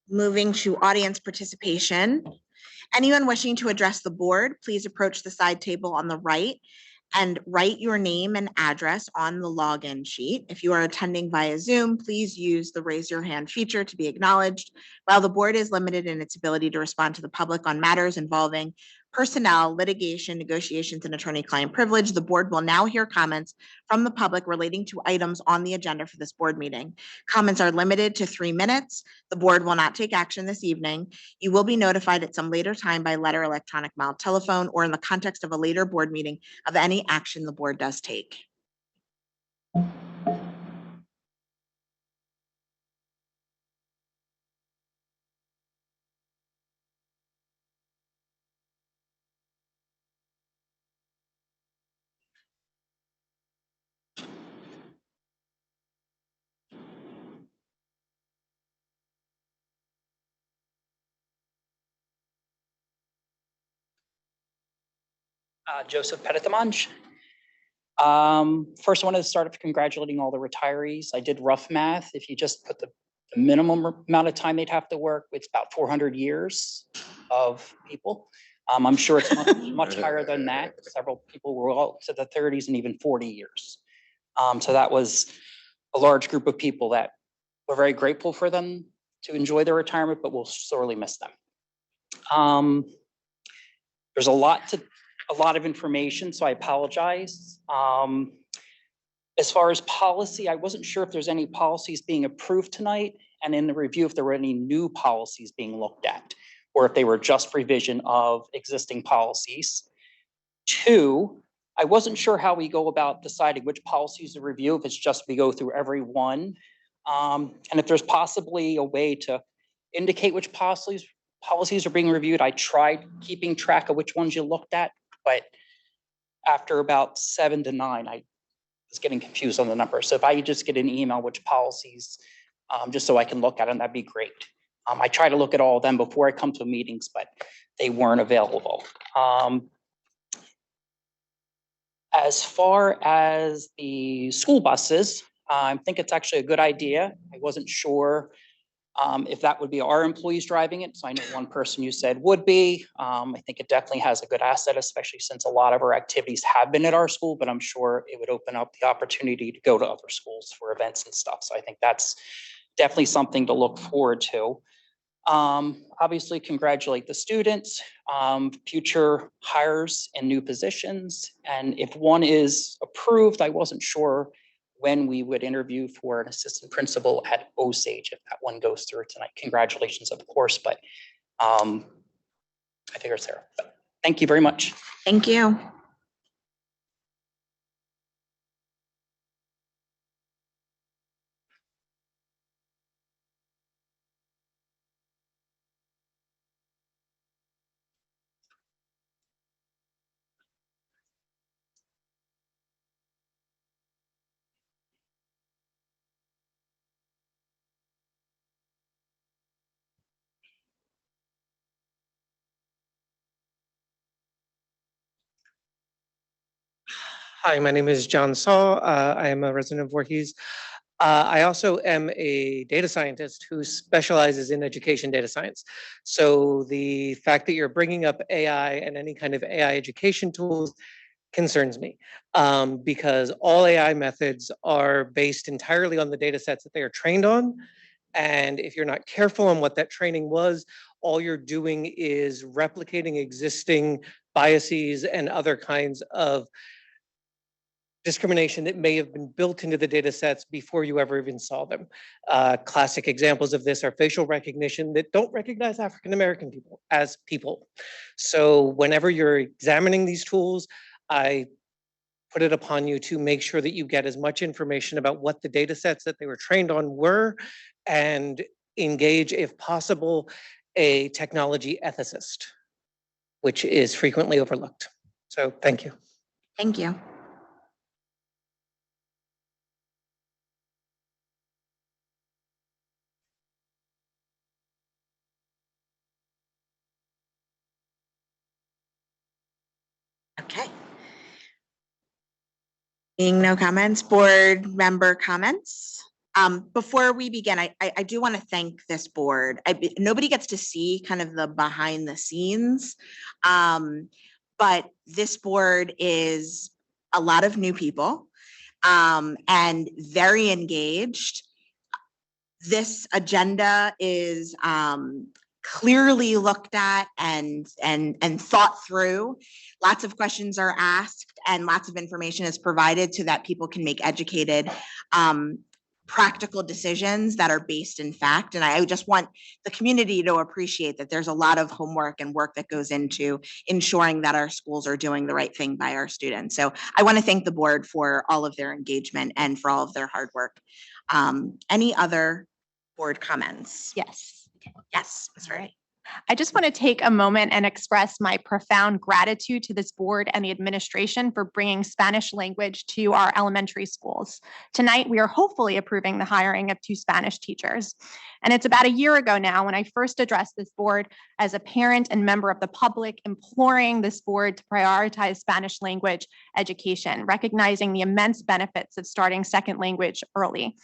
Moving to audience participation. Anyone wishing to address the board, please approach the side table on the right and write your name and address on the login sheet. If you are attending via Zoom, please use the raise your hand feature to be acknowledged. While the board is limited in its ability to respond to the public on matters involving personnel, litigation, negotiations, and attorney-client privilege, the board will now hear comments from the public relating to items on the agenda for this board meeting. Comments are limited to 3 minutes. The board will not take action this evening. You will be notified at some later time by letter, electronic mail, telephone, or in the context of a later board meeting of any action the board does take. Joseph Petitamange. First, I wanted to start off congratulating all the retirees. I did rough math. If you just put the minimum amount of time they'd have to work, it's about 400 years of people. I'm sure it's much higher than that. Several people were all to the 30s and even 40 years. So that was a large group of people that we're very grateful for them to enjoy their retirement, but we'll sorely miss them. There's a lot of information, so I apologize. As far as policy, I wasn't sure if there's any policies being approved tonight, and in the review, if there were any new policies being looked at, or if they were just revision of existing policies. 2, I wasn't sure how we go about deciding which policies to review, if it's just we go through every one, and if there's possibly a way to indicate which policies are being reviewed. I tried keeping track of which ones you looked at, but after about 7 to 9, I was getting confused on the number. So if I could just get an email which policies, just so I can look at them, that'd be great. I try to look at all of them before I come to meetings, but they weren't available. As far as the school buses, I think it's actually a good idea. I wasn't sure if that would be our employees driving it. So I know one person you said would be. I think it definitely has a good asset, especially since a lot of our activities have been at our school, but I'm sure it would open up the opportunity to go to other schools for events and stuff. So I think that's definitely something to look forward to. Obviously, congratulate the students, future hires and new positions. And if one is approved, I wasn't sure when we would interview for an assistant principal at Osage, if that one goes through tonight. Congratulations, of course, but I figure it's there. But thank you very much. Thank you. Hi, my name is John Saul. I am a resident of Voorhees. I also am a data scientist who specializes in education data science. So the fact that you're bringing up AI and any kind of AI education tools concerns me because all AI methods are based entirely on the data sets that they are trained on. And if you're not careful on what that training was, all you're doing is replicating existing biases and other kinds of discrimination that may have been built into the data sets before you ever even saw them. Classic examples of this are facial recognition that don't recognize African-American people as people. So whenever you're examining these tools, I put it upon you to make sure that you get as much information about what the data sets that they were trained on were and engage, if possible, a technology ethicist, which is frequently overlooked. So thank you. Thank you. Okay. Being no comments, board member comments. Before we begin, I do want to thank this board. Nobody gets to see kind of the behind the scenes, but this board is a lot of new people and very engaged. This agenda is clearly looked at and thought through. Lots of questions are asked and lots of information is provided so that people can make educated, practical decisions that are based in fact. And I just want the community to appreciate that there's a lot of homework and work that goes into ensuring that our schools are doing the right thing by our students. So I want to thank the board for all of their engagement and for all of their hard work. Any other board comments? Yes. Yes, Ms. Ray. I just want to take a moment and express my profound gratitude to this board and the administration for bringing Spanish language to our elementary schools. Tonight, we are hopefully approving the hiring of 2 Spanish teachers. And it's about a year ago now when I first addressed this board as a parent and member of the public, imploring this board to prioritize Spanish language education, recognizing the immense benefits of starting second language early.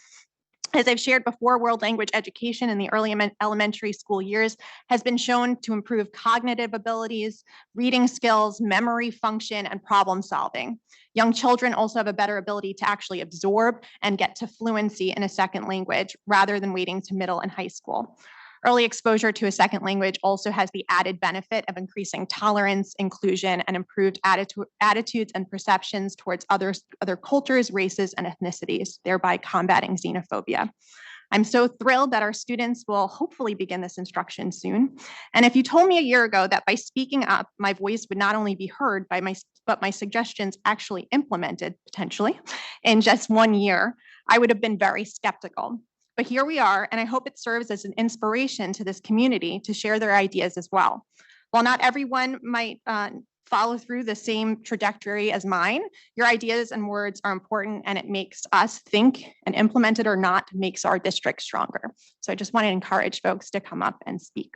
As I've shared before, world language education in the early elementary school years has been shown to improve cognitive abilities, reading skills, memory function, and problem solving. Young children also have a better ability to actually absorb and get to fluency in a second language rather than waiting to middle and high school. Early exposure to a second language also has the added benefit of increasing tolerance, inclusion, and improved attitudes and perceptions towards other cultures, races, and ethnicities, thereby combating xenophobia. I'm so thrilled that our students will hopefully begin this instruction soon. And if you told me a year ago that by speaking up, my voice would not only be heard but my suggestions actually implemented potentially in just 1 year, I would have been very skeptical. But here we are, and I hope it serves as an inspiration to this community to share their ideas as well. While not everyone might follow through the same trajectory as mine, your ideas and words are important, and it makes us think, and implement it or not, makes our district stronger. So I just want to encourage folks to come up and speak.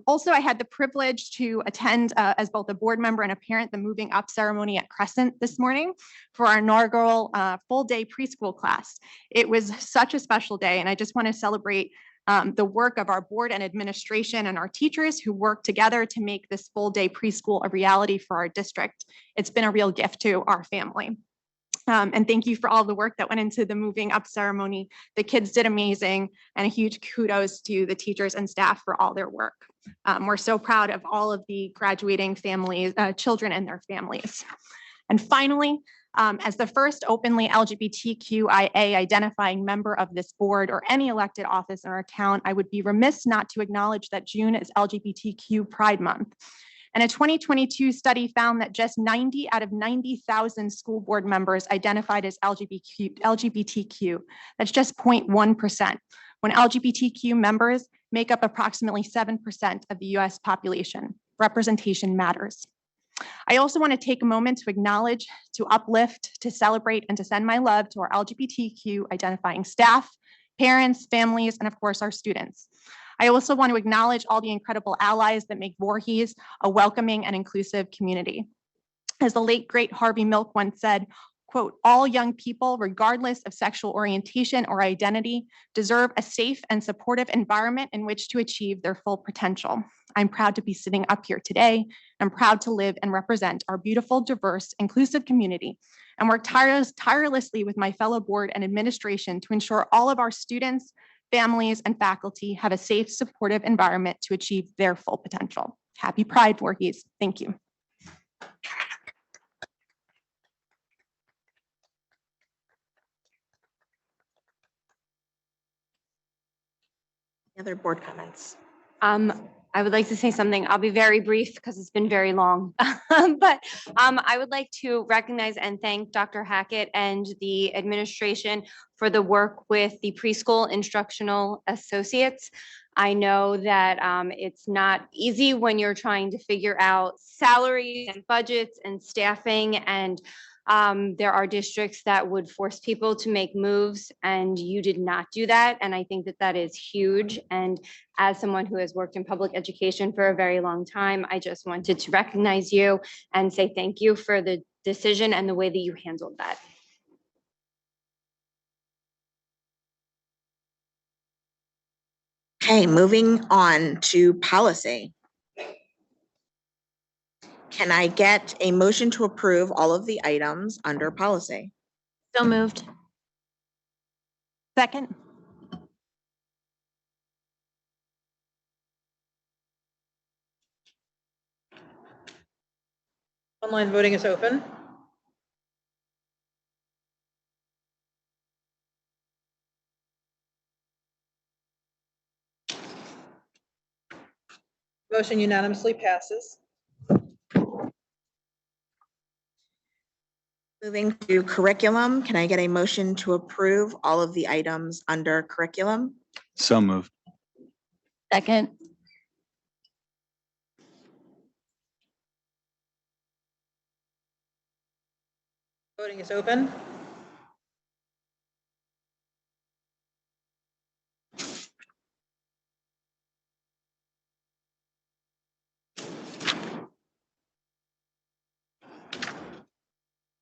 Also, I had the privilege to attend as both a board member and a parent, the moving up ceremony at Crescent this morning for our inaugural full day preschool class. It was such a special day, and I just want to celebrate the work of our board and administration and our teachers who work together to make this full day preschool a reality for our district. It's been a real gift to our family. And thank you for all the work that went into the moving up ceremony. The kids did amazing, and a huge kudos to the teachers and staff for all their work. We're so proud of all of the graduating families, children and their families. And finally, As the first openly LGBTQIA identifying member of this board or any elected office or account, I would be remiss not to acknowledge that June is LGBTQ Pride Month. And a 2022 study found that just 90 out of 90,000 school board members identified as LGBTQ. That's just 0.1%, when LGBTQ members make up approximately 7% of the US population. Representation matters. I also want to take a moment to acknowledge, to uplift, to celebrate, and to send my love to our LGBTQ identifying staff, parents, families, and of course, our students. I also want to acknowledge all the incredible allies that make Voorhees a welcoming and inclusive community. As the late, great Harvey Milk once said, quote, all young people, regardless of sexual orientation or identity, deserve a safe and supportive environment in which to achieve their full potential. I'm proud to be sitting up here today. I'm proud to live and represent our beautiful, diverse, inclusive community and work tirelessly with my fellow board and administration to ensure all of our students, families, and faculty have a safe, supportive environment to achieve their full potential. Happy Pride, Voorhees. Thank you. Any other board comments? I would like to say something. I'll be very brief because it's been very long. But I would like to recognize and thank Dr. Hackett and the administration for the work with the preschool instructional associates. I know that it's not easy when you're trying to figure out salaries and budgets and staffing, and there are districts that would force people to make moves, and you did not do that. And I think that that is huge. And as someone who has worked in public education for a very long time, I just wanted to recognize you and say thank you for the decision and the way that you handled that. Okay, moving on to policy. Can I get a motion to approve all of the items under policy? So moved. Second. Online voting is open. Motion unanimously passes. Moving to curriculum, can I get a motion to approve all of the items under curriculum? So moved. Second. Voting is open.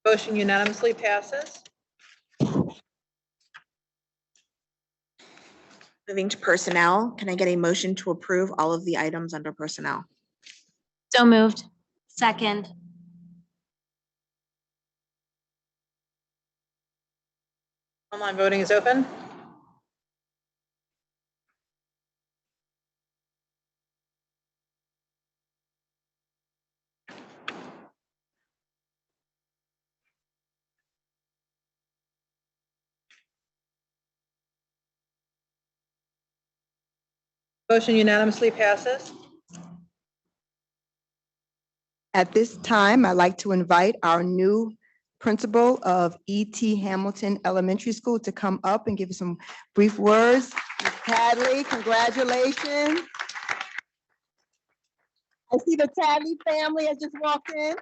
Motion unanimously passes. Moving to personnel, can I get a motion to approve all of the items under personnel? So moved. Second. Online voting is open. Motion unanimously passes. At this time, I'd like to invite our new principal of E.T. Hamilton Elementary School to come up and give us some brief words. Ms. Tadley, congratulations. I see the Tadley family has just walked in.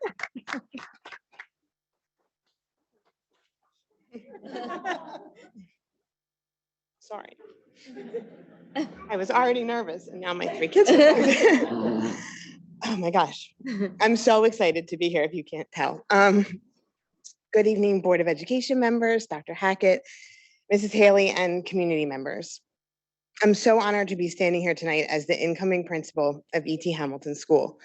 Sorry. I was already nervous and now my 3 kids are back. Oh my gosh. I'm so excited to be here if you can't tell. Good evening, Board of Education members, Dr. Hackett, Mrs. Haley, and community members. I'm so honored to be standing here tonight as the incoming principal of E.T. Hamilton School.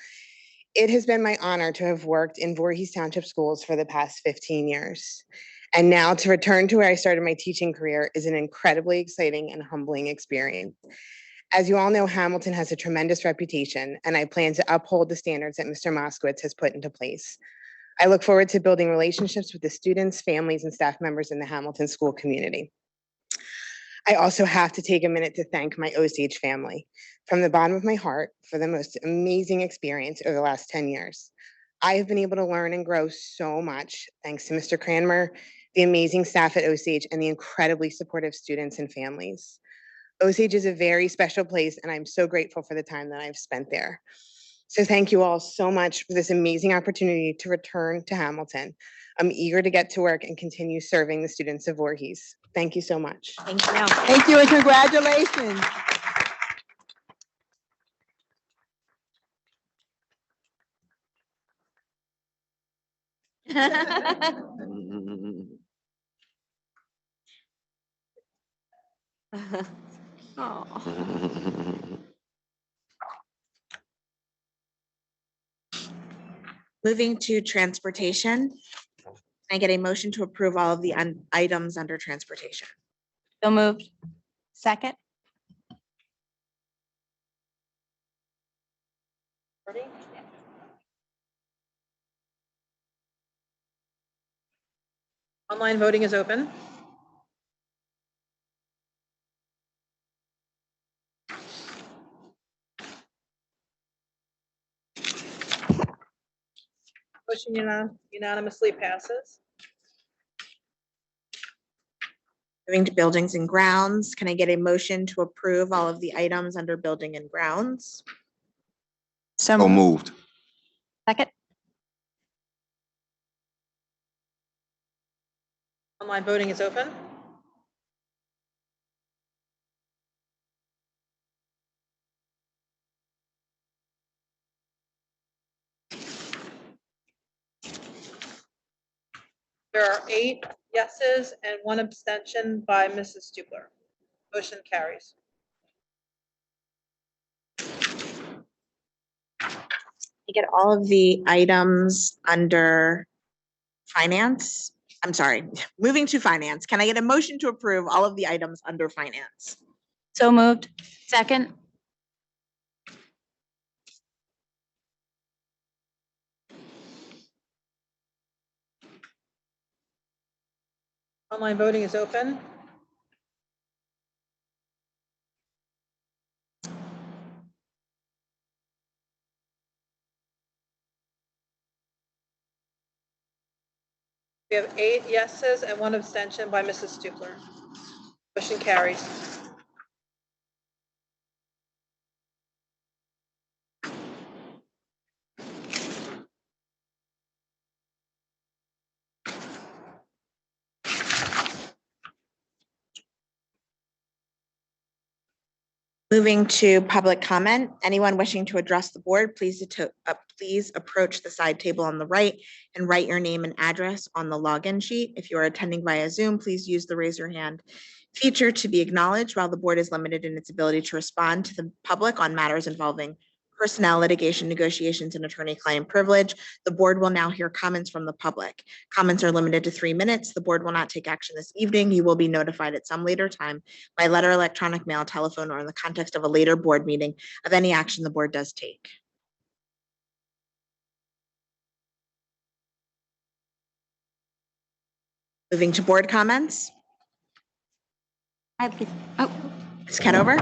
It has been my honor to have worked in Voorhees Township Schools for the past 15 years. And now to return to where I started my teaching career is an incredibly exciting and humbling experience. As you all know, Hamilton has a tremendous reputation, and I plan to uphold the standards that Mr. Moskowitz has put into place. I look forward to building relationships with the students, families, and staff members in the Hamilton school community. I also have to take a minute to thank my Osage family from the bottom of my heart for the most amazing experience over the last 10 years. I have been able to learn and grow so much thanks to Mr. Cranmer, the amazing staff at Osage, and the incredibly supportive students and families. Osage is a very special place, and I'm so grateful for the time that I've spent there. So thank you all so much for this amazing opportunity to return to Hamilton. I'm eager to get to work and continue serving the students of Voorhees. Thank you so much. Thank you. Thank you and congratulations. Oh. Moving to transportation. Can I get a motion to approve all of the items under transportation? So moved. Second. Online voting is open. Motion unanimously passes. Moving to buildings and grounds, can I get a motion to approve all of the items under building and grounds? So moved. Second. Online voting is open. There are 8 yeses and 1 abstention by Mrs. Stupler. Motion carries. You get all of the items under finance. I'm sorry, moving to finance. Can I get a motion to approve all of the items under finance? So moved. Second. Online voting is open. We have 8 yeses and 1 abstention by Mrs. Stupler. Motion carries. Moving to public comment. Anyone wishing to address the board, please approach the side table on the right and write your name and address on the login sheet. If you are attending via Zoom, please use the raise your hand feature to be acknowledged. While the board is limited in its ability to respond to the public on matters involving personnel, litigation, negotiations, and attorney-client privilege, the board will now hear comments from the public. Comments are limited to 3 minutes. The board will not take action this evening. You will be notified at some later time by letter, electronic mail, telephone, or in the context of a later board meeting of any action the board does take. Moving to board comments. Ms. Conover?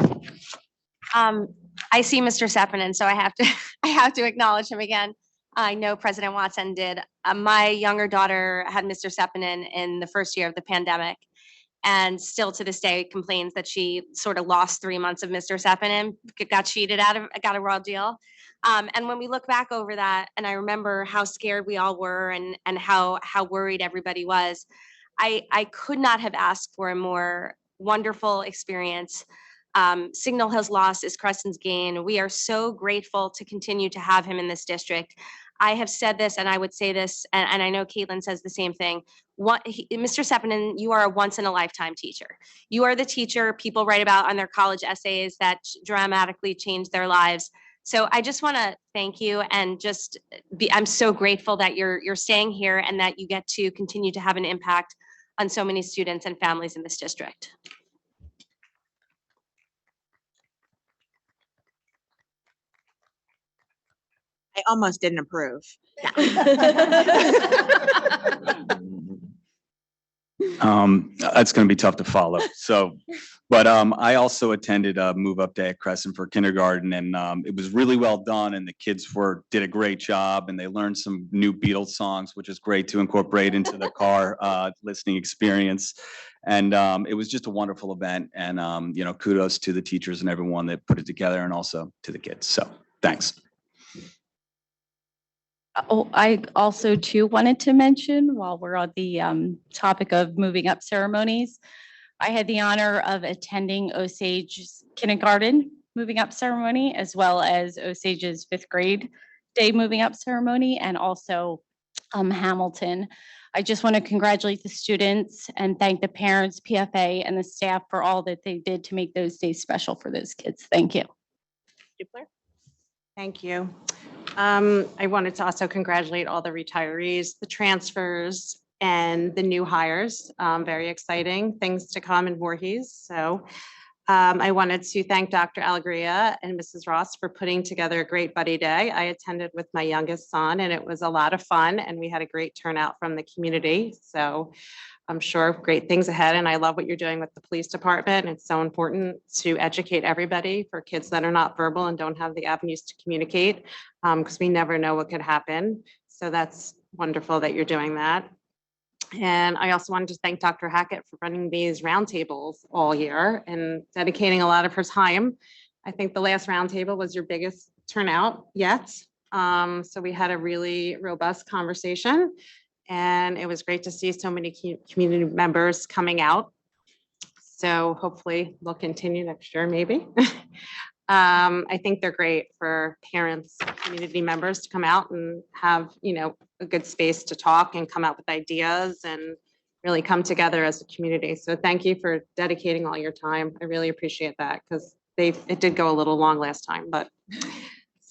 I see Mr. Sepinen, so I have to, I have to acknowledge him again. I know President Watson did. My younger daughter had Mr. Sepinen in the first year of the pandemic, and still to this day complains that she sort of lost 3 months of Mr. Sepinen, got cheated out of, got a raw deal. And when we look back over that, and I remember how scared we all were and how worried everybody was, I could not have asked for a more wonderful experience. Signal Hill's loss is Creston's gain. We are so grateful to continue to have him in this district. I have said this, and I would say this, and I know Caitlin says the same thing. Mr. Sepinen, you are a once-in-a-lifetime teacher. You are the teacher people write about on their college essays that dramatically changed their lives. So I just want to thank you and just I'm so grateful that you're staying here and that you get to continue to have an impact on so many students and families in this district. I almost didn't approve. That's going to be tough to follow. So, but I also attended a move up day at Crescent for kindergarten, and it was really well done. And the kids did a great job, and they learned some new Beatles songs, which is great to incorporate into the car listening experience. And it was just a wonderful event. And kudos to the teachers and everyone that put it together, and also to the kids. So, thanks. Oh, I also too wanted to mention, while we're on the topic of moving up ceremonies, I had the honor of attending Osage's kindergarten moving up ceremony, as well as Osage's 5th grade day moving up ceremony, and also Hamilton. I just want to congratulate the students and thank the parents, PFA, and the staff for all that they did to make those days special for those kids. Thank you. Thank you. I wanted to also congratulate all the retirees, the transfers, and the new hires. Very exciting things to come in Voorhees. So I wanted to thank Dr. Alegria and Mrs. Ross for putting together a great buddy day. I attended with my youngest son, and it was a lot of fun, and we had a great turnout from the community. So I'm sure great things ahead, and I love what you're doing with the police department. It's so important to educate everybody for kids that are not verbal and don't have the avenues to communicate, because we never know what could happen. So that's wonderful that you're doing that. And I also wanted to thank Dr. Hackett for running these roundtables all year and dedicating a lot of her time. I think the last roundtable was your biggest turnout yet. So we had a really robust conversation, and it was great to see so many community members coming out. So hopefully they'll continue next year, maybe. I think they're great for parents, community members to come out and have, a good space to talk and come up with ideas and really come together as a community. So thank you for dedicating all your time. I really appreciate that, because it did go a little long last time, but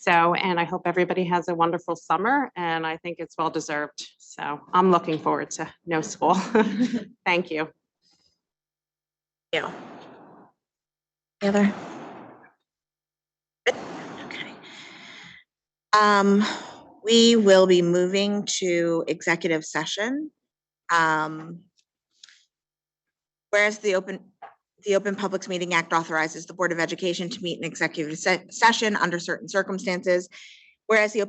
and I hope everybody has a wonderful summer, and I think it's well deserved. So I'm looking forward to no school. Thank you. Yeah. Other? Okay. We will be moving to executive session. Whereas the Open Publics Meeting Act authorizes the Board of Education to meet in executive session under certain circumstances. Whereas the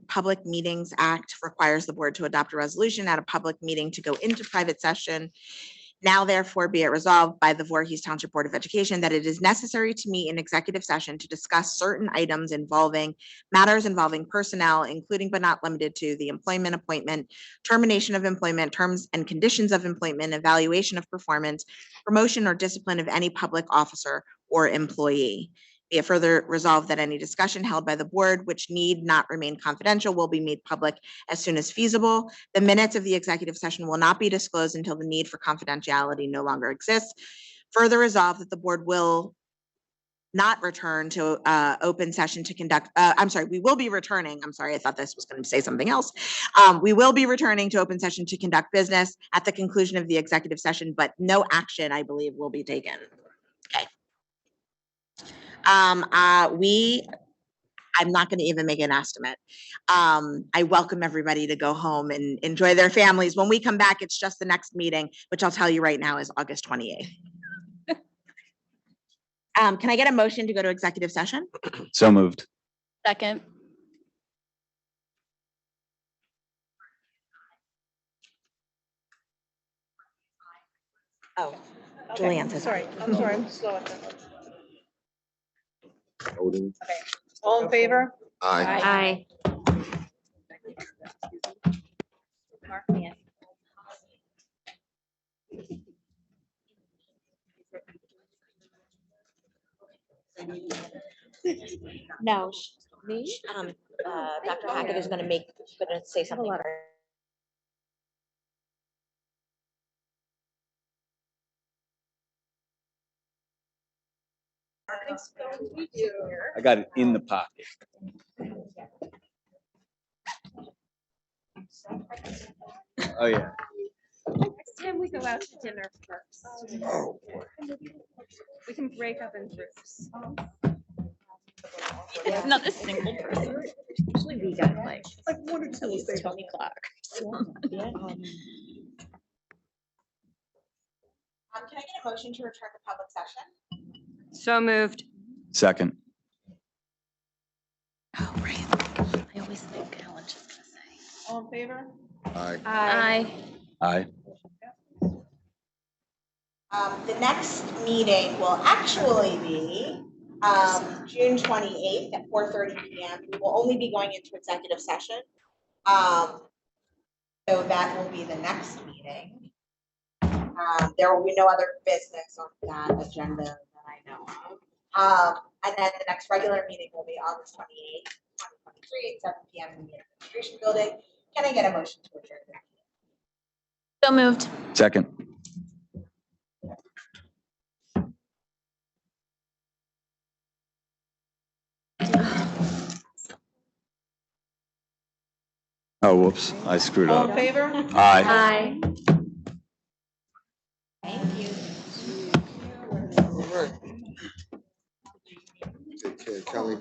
Public Meetings Act requires the board to adopt a resolution at a public meeting to go into private session. Now therefore be it resolved by the Voorhees Township Board of Education that it is necessary to meet in executive session to discuss certain matters involving personnel, including but not limited to the employment, appointment, termination of employment, terms and conditions of employment, evaluation of performance, promotion or discipline of any public officer or employee. Be it further resolved that any discussion held by the board, which need not remain confidential, will be made public as soon as feasible. The minutes of the executive session will not be disclosed until the need for confidentiality no longer exists. Further resolved that the board will not return to open session to conduct, we will be returning. I'm sorry, I thought this was going to say something else. We will be returning to open session to conduct business at the conclusion of the executive session, but no action, I believe, will be taken. Okay. I'm not going to even make an estimate. I welcome everybody to go home and enjoy their families. When we come back, it's just the next meeting, which I'll tell you right now is August 28th. Can I get a motion to go to executive session? So moved. Second. Oh, Julianne says. Sorry, I'm sorry, I'm slow at that. Voting. All in favor? Aye. No, me, Dr. Hackett is gonna say something. I got it in the pocket. Oh, yeah. Next time we go out to dinner first. Oh, We can break up in groups. Not a single person. Usually we got like 1 or 2 Tony Clark. Can I get a motion to return to public session? So moved. Second. Oh, right. I always think Helen's just gonna say. All in favor? Aye. Aye. Aye. The next meeting will actually be June 28th at 4:30 PM. We will only be going into executive session. So that will be the next meeting. There will be no other business on that agenda that I know of. And then the next regular meeting will be August 28th, 2023 at 7 PM in the administration building. Can I get a motion to adjourn? So moved. Second. Oh, whoops, I screwed All up. in favor? Aye. Aye. Thank you. Take care, Kelly.